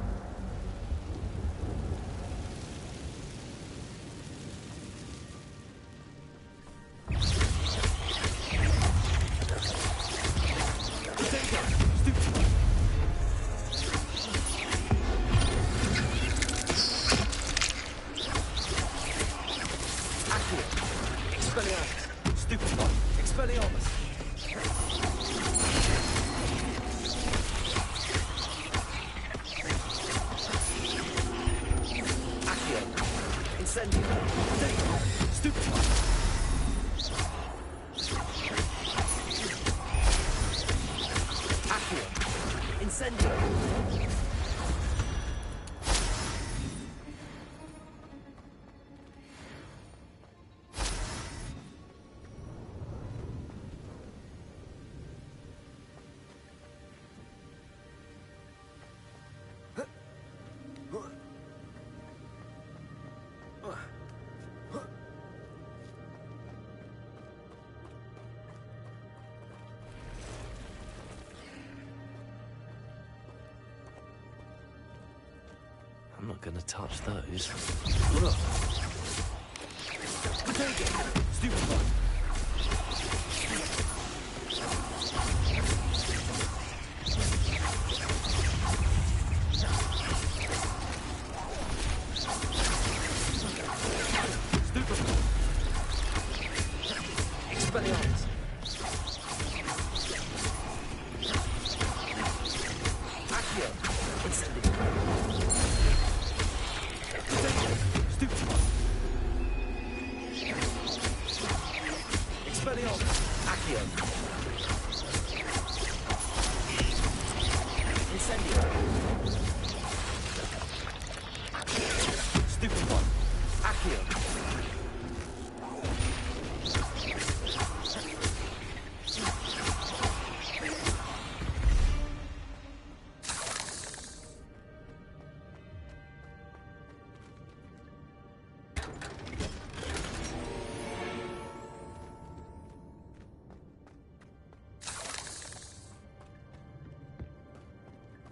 I'm not gonna touch those. Stupid. Expelliarmus. Accio. Incendio. Expelliarmus. Accio. Incendio. Stupid one. Accio.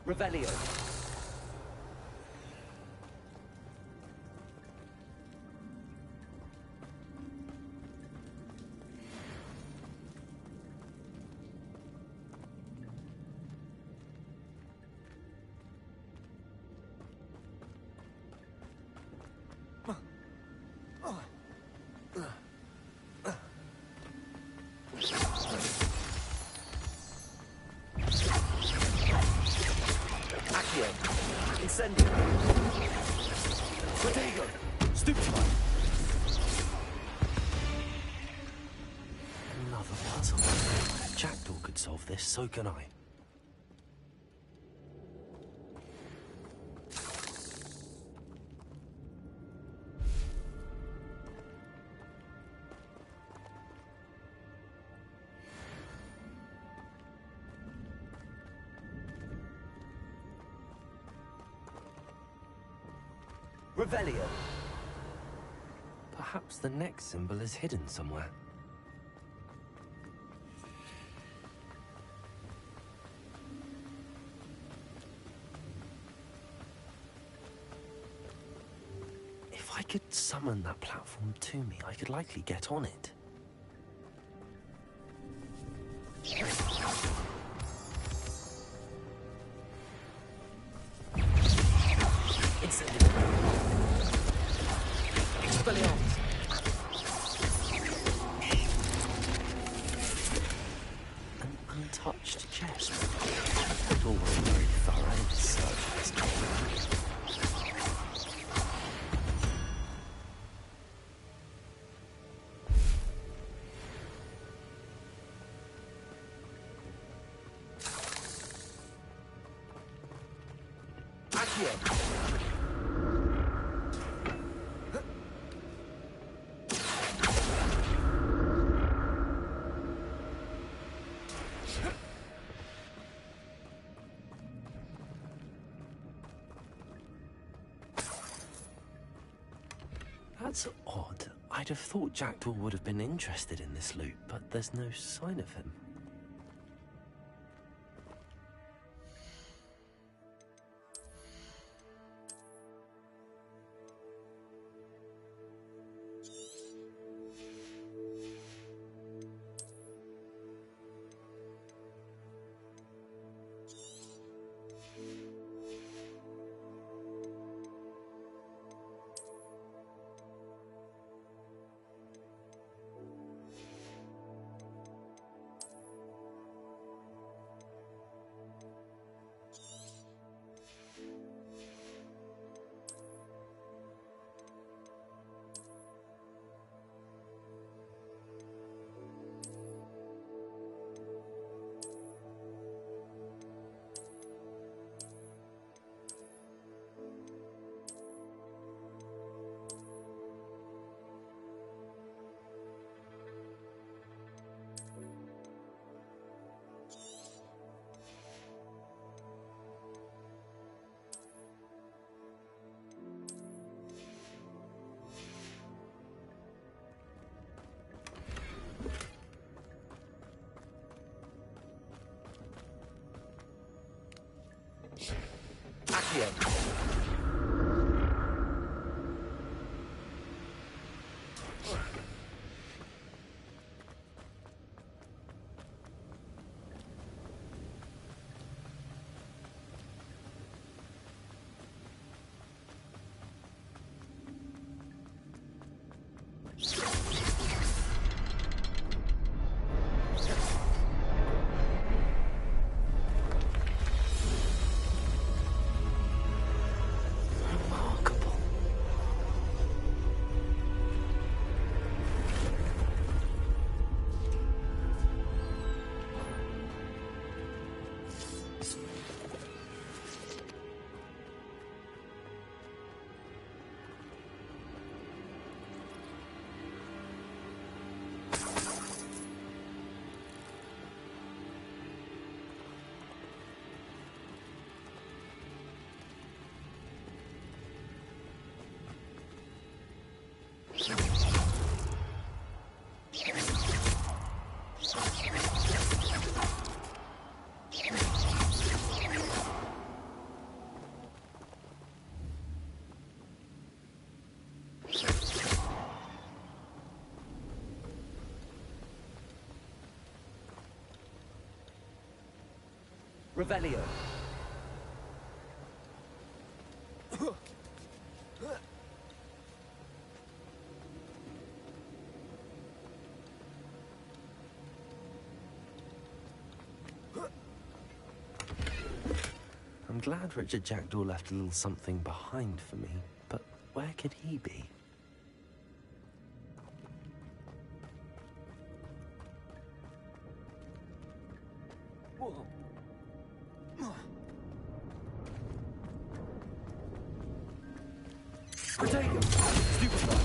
Revelio. Incendio. Protego. Stupefy. Another puzzle. Jackdaw could solve this, so can I. Revelio. Perhaps the next symbol is hidden somewhere. If I could summon that platform to me, I could likely get on it. An untouched chest. It all was very thorough in search of this game. That's odd. I'd have thought Jackdaw would have been interested in this loot, but there's no sign of him. Revelio. I'm glad Richard Jackdaw left a little something behind for me, but where could he be? Protego! Stupefy!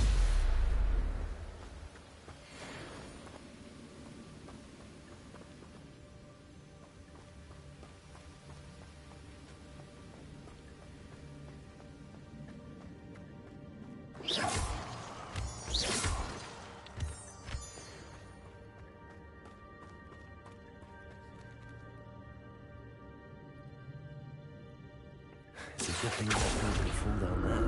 It's a good thing that thing didn't fall down there.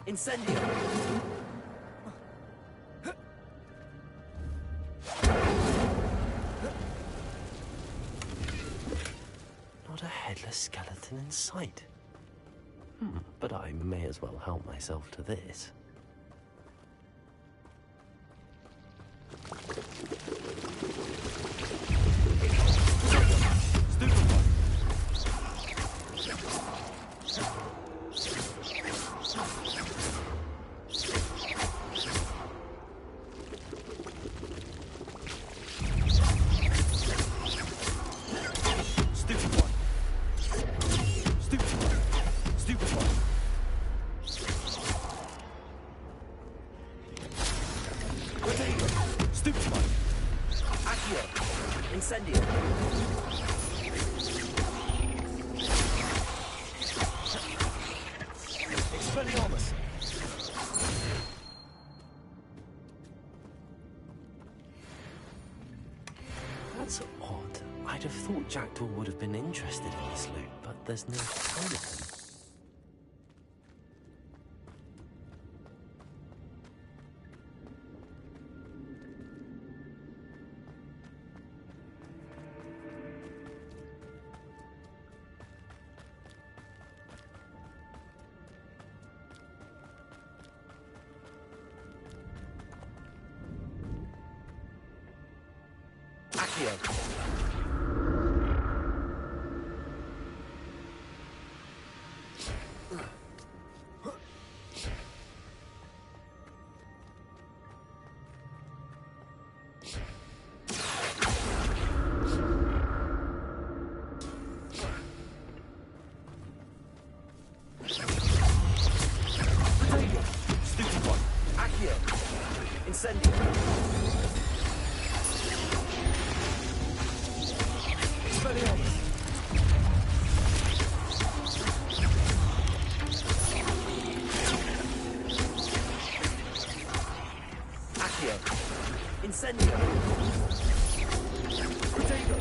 Incendio! Not a headless skeleton in sight. But I may as well help myself to this. Incendio! Expelliarmus! That's odd. I'd have thought Jackdaw would have been interested in this loot, but there's no sign of him. Incendio! Expelliarmus! Accio! Incendio! Protego!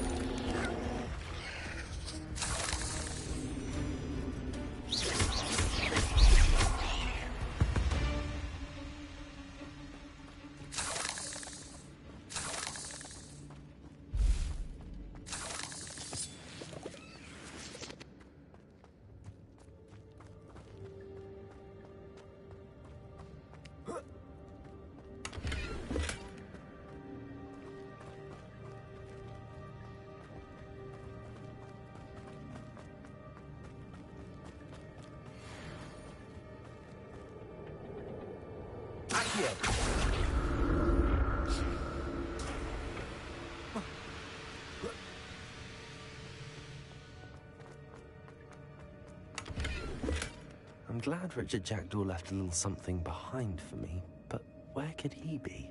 I'm glad Richard Jackdaw left a little something behind for me, but where could he be?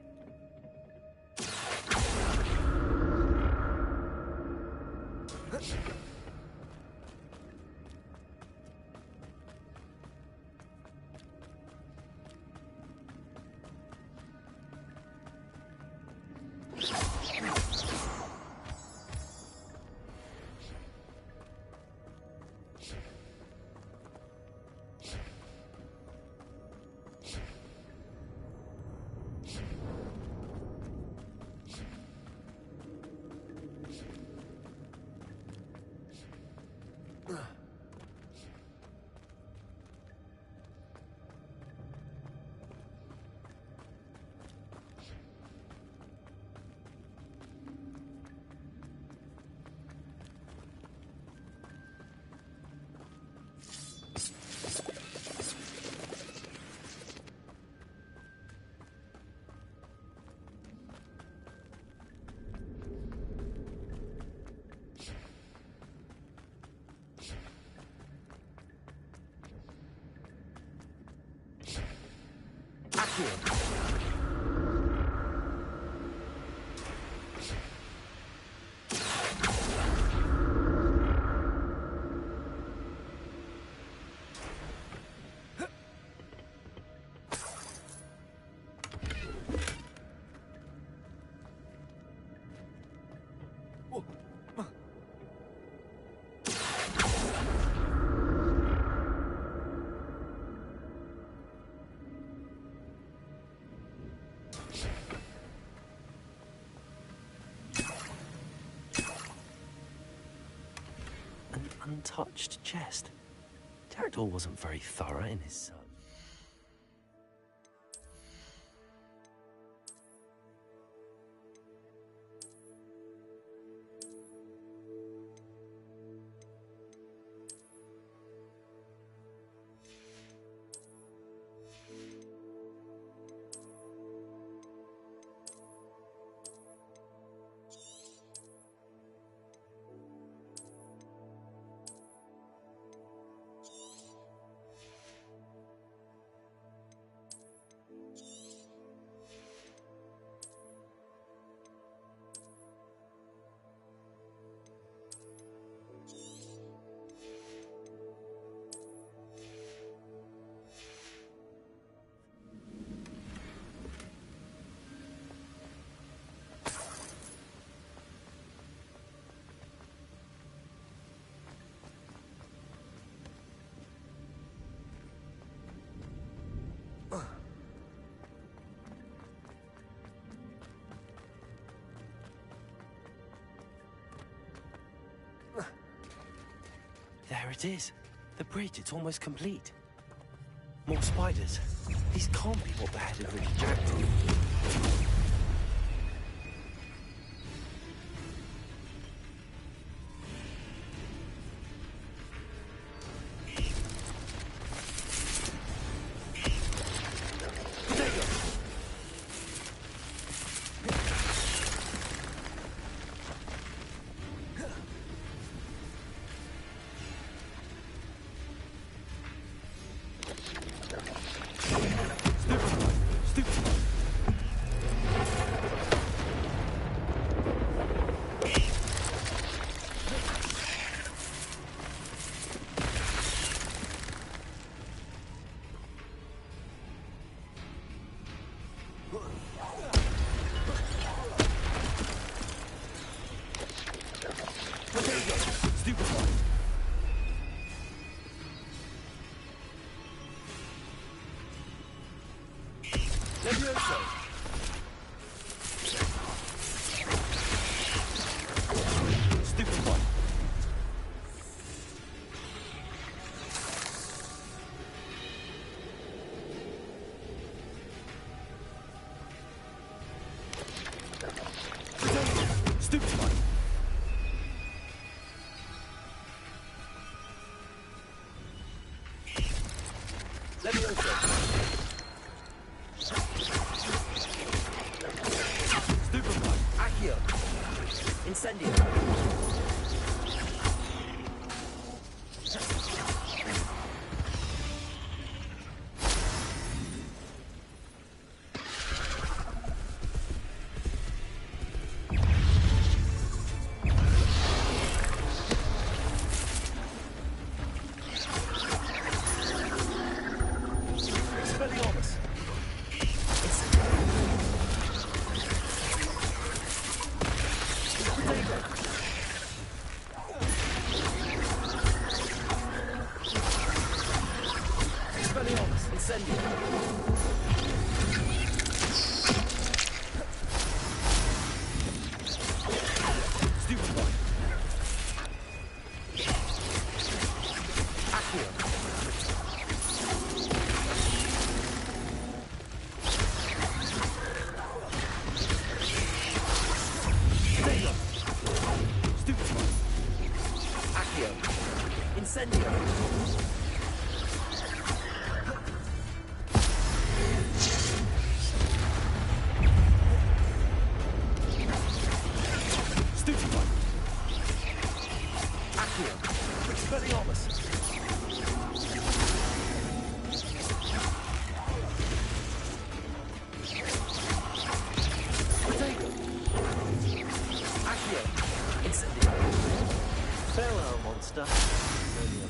Untouched chest. Jackdaw wasn't very thorough in his search. There it is. The bridge, it's almost complete. More spiders. These can't be what beheaded Rich Jackdaw.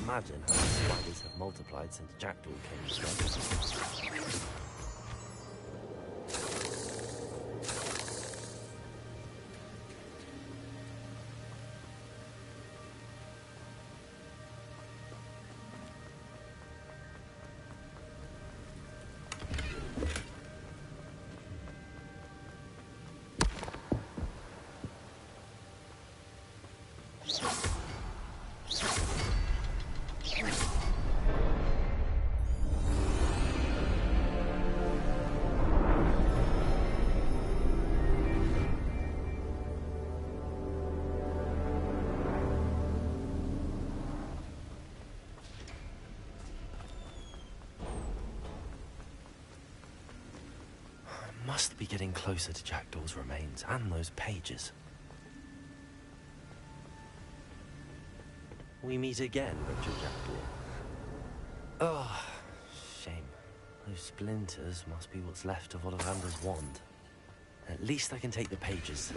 Imagine how the spiders have multiplied since Jackdaw came to us. Must be getting closer to Jackdaw's remains and those pages. We meet again, Richard Jackdaw. Oh, shame. Those splinters must be what's left of Ollivander's wand. At least I can take the pages.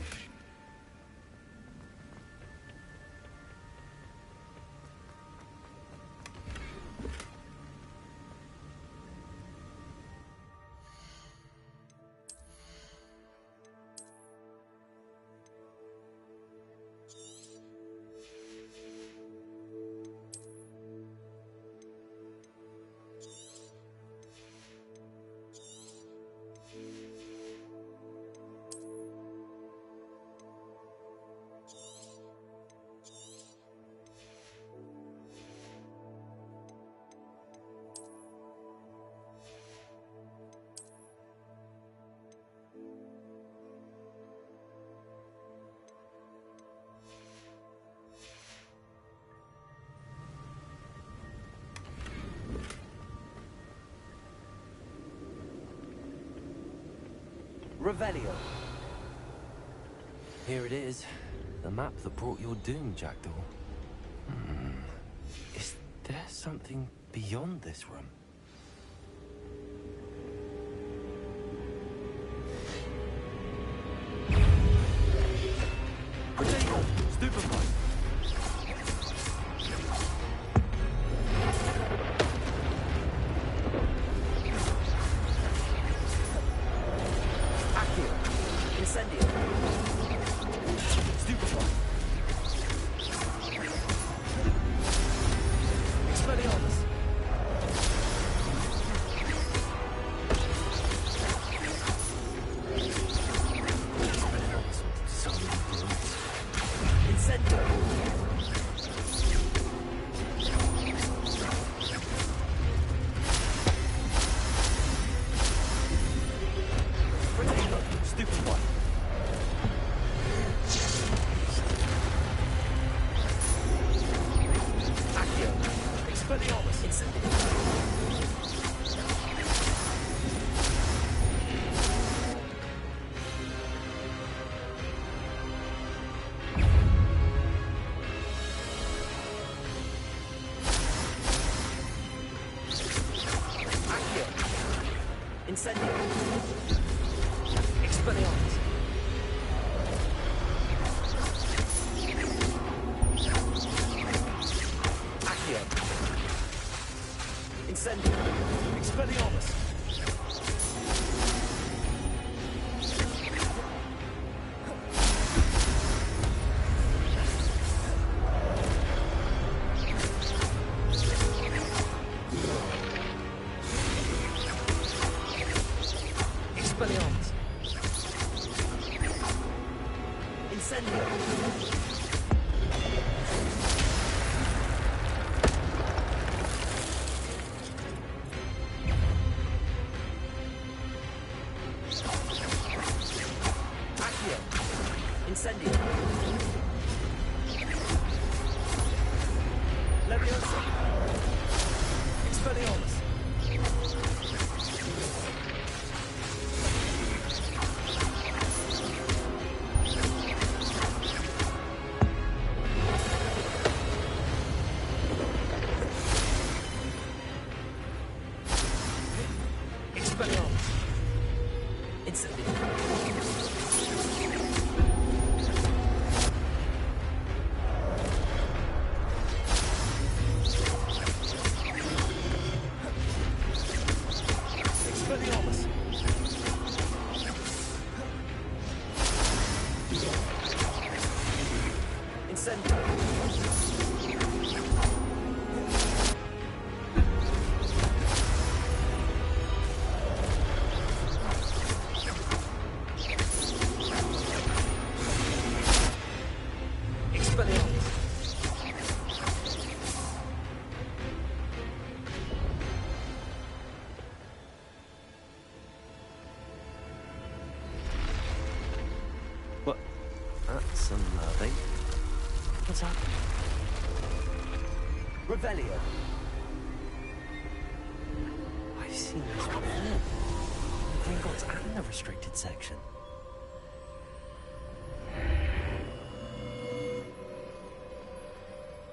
Revelio. Here it is. The map that brought your doom, Jackdaw. Is there something beyond this room? Potato! Stupefied! Incendio. Expelliarmus. Accio. Incendio. Expelliarmus. Expelliarmus. Incendio. Accio. Incendio. Leviosa. Expelliarmus. Expelliarmus. Incendio. Expelliarmus. Incendio. Expelliarmus. What? That's unnerving. What's happening? Revelio. I've seen this before. The Gringotts and the restricted section.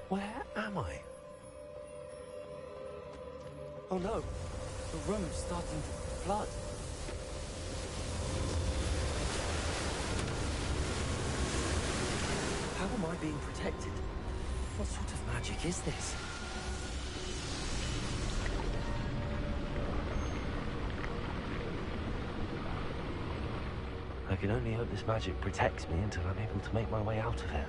Where am I? Oh no, the room's starting to flood. How am I being protected? What sort of magic is this? I can only hope this magic protects me until I'm able to make my way out of here.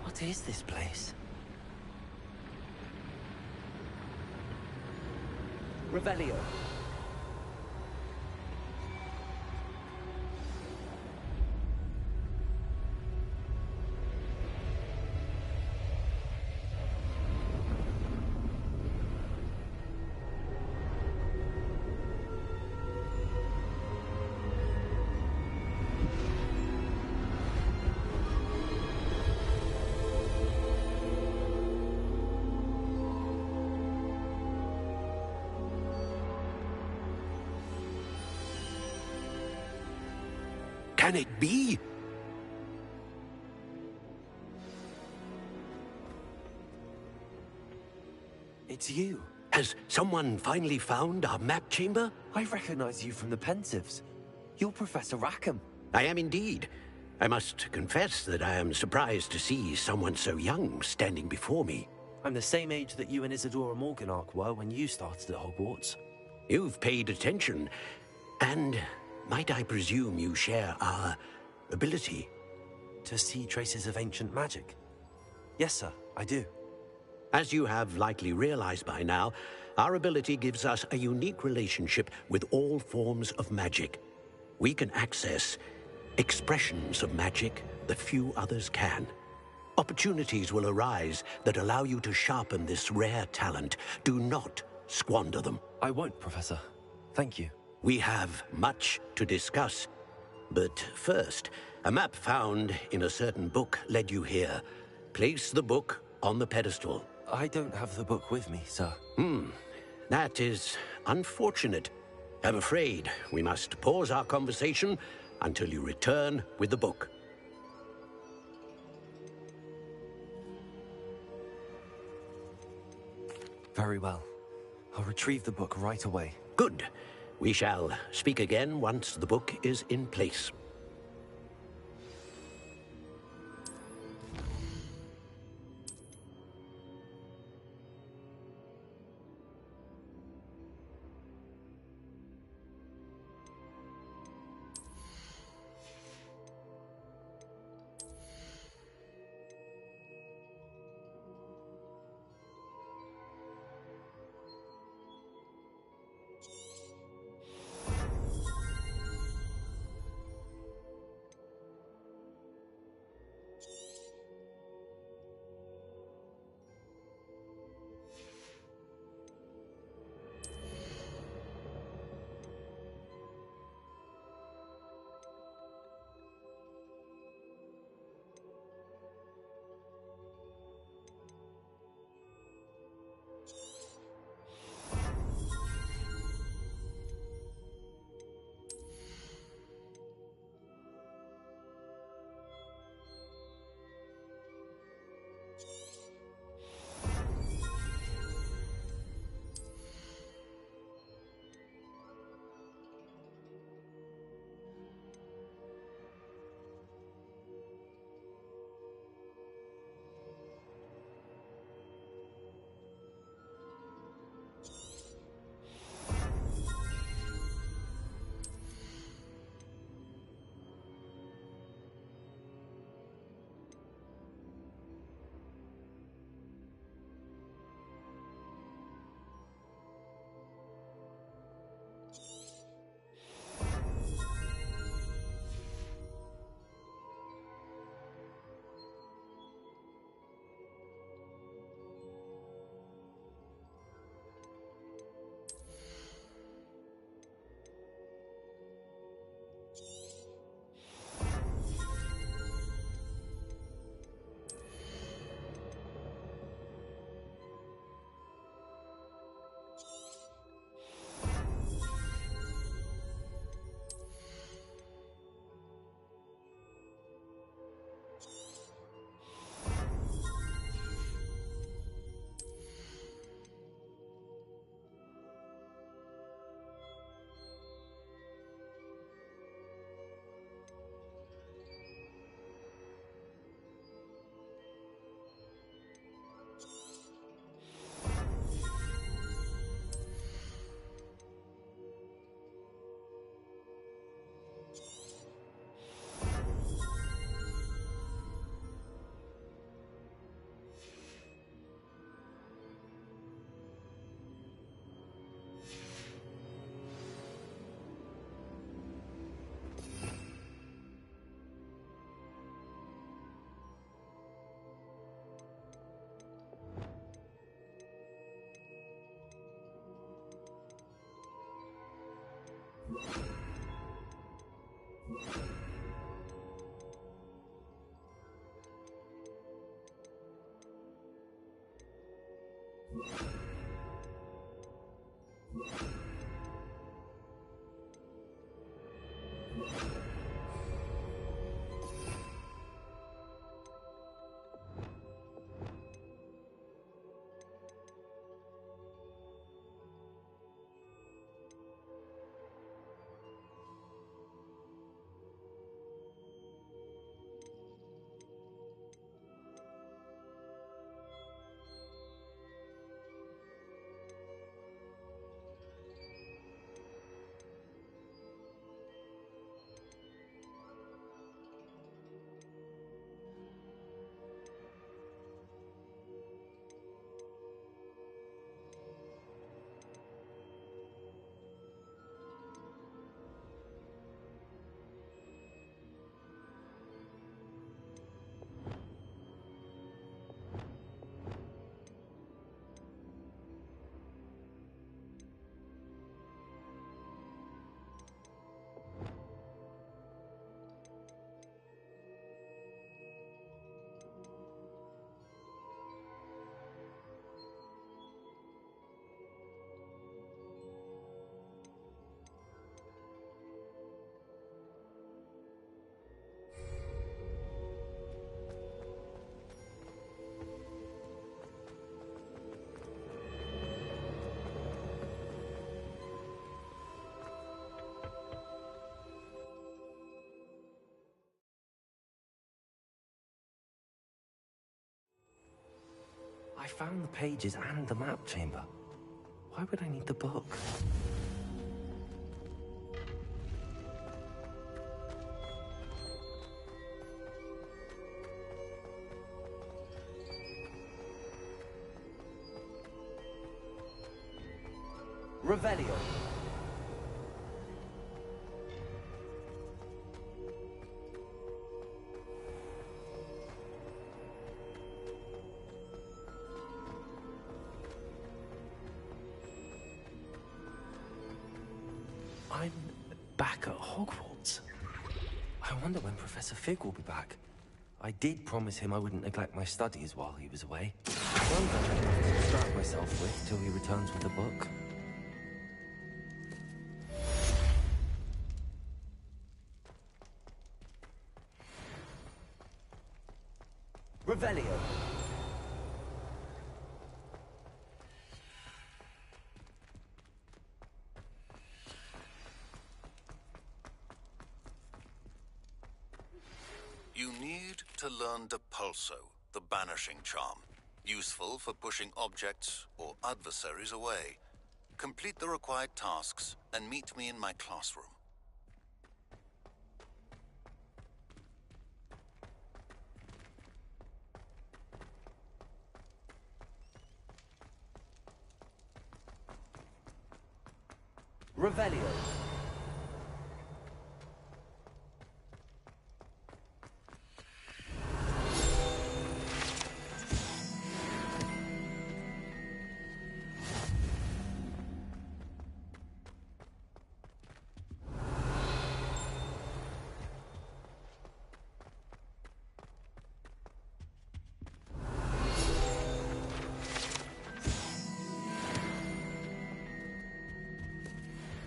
What is this place? Revelio. Can it be? It's you. Has someone finally found our map chamber? I recognize you from the Pensieves. You're Professor Rackham. I am indeed. I must confess that I am surprised to see someone so young standing before me. I'm the same age that you and Isadora Morganach were when you started at Hogwarts. You've paid attention, and might I presume you share our ability? To see traces of ancient magic? Yes, sir, I do. As you have likely realized by now, our ability gives us a unique relationship with all forms of magic. We can access expressions of magic that few others can. Opportunities will arise that allow you to sharpen this rare talent. Do not squander them. I won't, Professor. Thank you. We have much to discuss. But first, a map found in a certain book led you here. Place the book on the pedestal. I don't have the book with me, sir. That is unfortunate. I'm afraid we must pause our conversation until you return with the book. Very well. I'll retrieve the book right away. Good. We shall speak again once the book is in place. I found the pages and the map chamber. Why would I need the book? Revelio. I'm back at Hogwarts. I wonder when Professor Fig will be back. I did promise him I wouldn't neglect my studies while he was away. One that I have to distract myself with till he returns with the book. Revelio. You need to learn Depulso, the banishing charm. Useful for pushing objects or adversaries away. Complete the required tasks and meet me in my classroom. Revelio.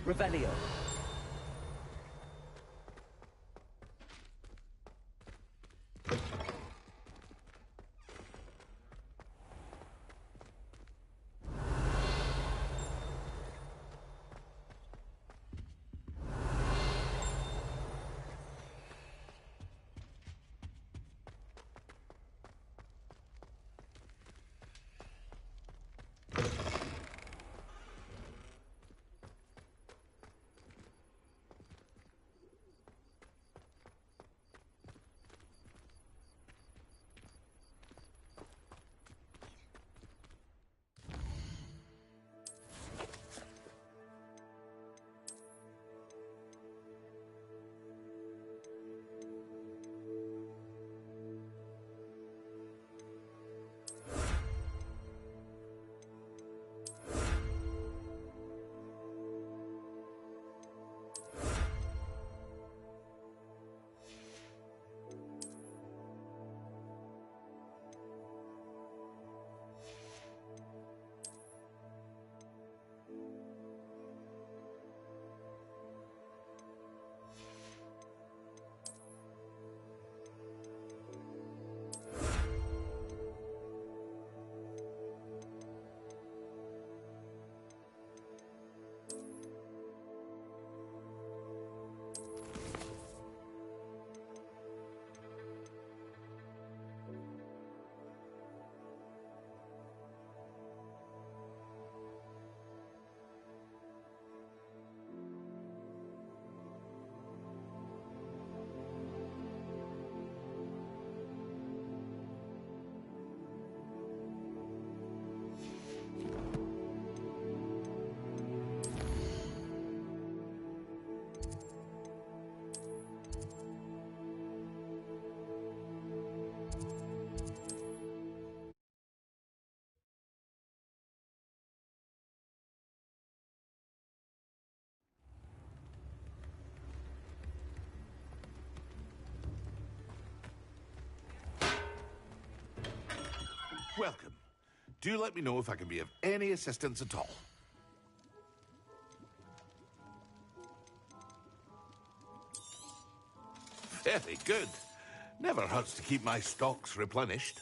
Revelio. Welcome. Do let me know if I can be of any assistance at all. Very good. Never hurts to keep my stocks replenished.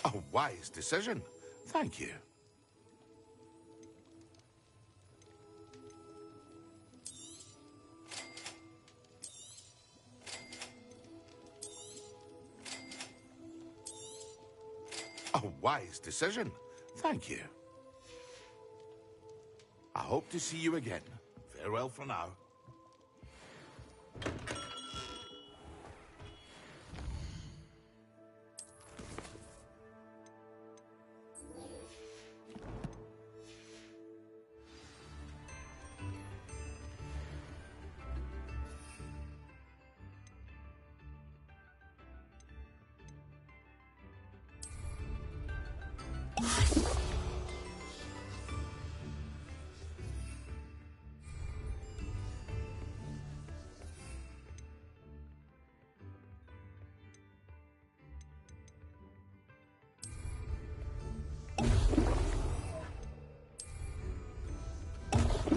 A wise decision. Thank you. A wise decision. Thank you. I hope to see you again. Farewell for now.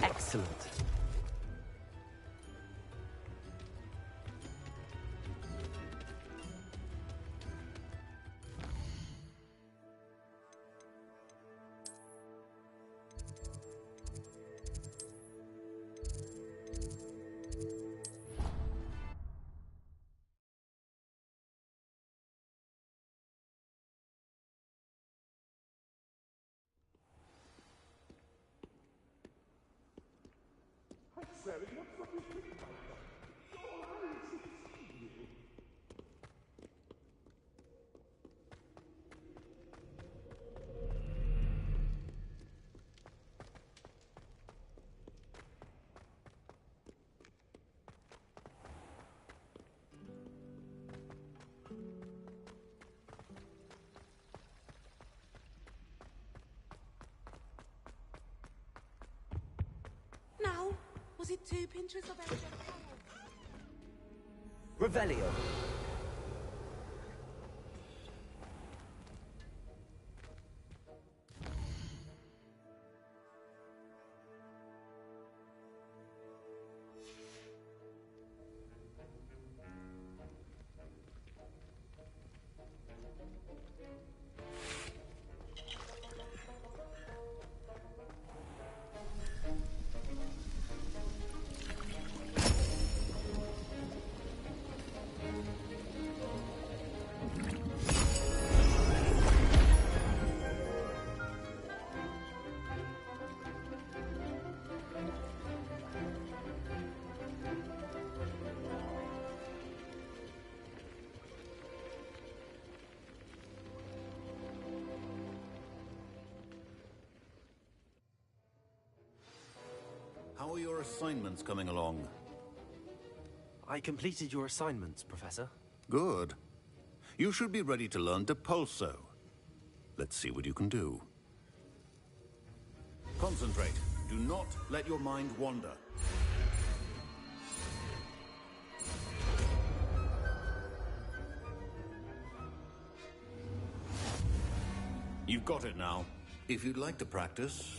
Excellent. Now, was it 2 pinches of extra power? Revelio. How are your assignments coming along? I completed your assignments, Professor. Good. You should be ready to learn Depulso. Let's see what you can do. Concentrate. Do not let your mind wander. You've got it now. If you'd like to practice...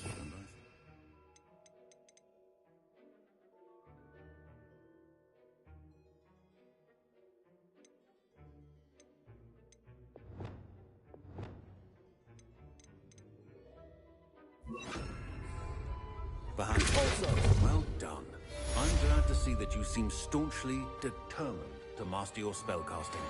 Perhaps also. Well done. I'm glad to see that you seem staunchly determined to master your spellcasting.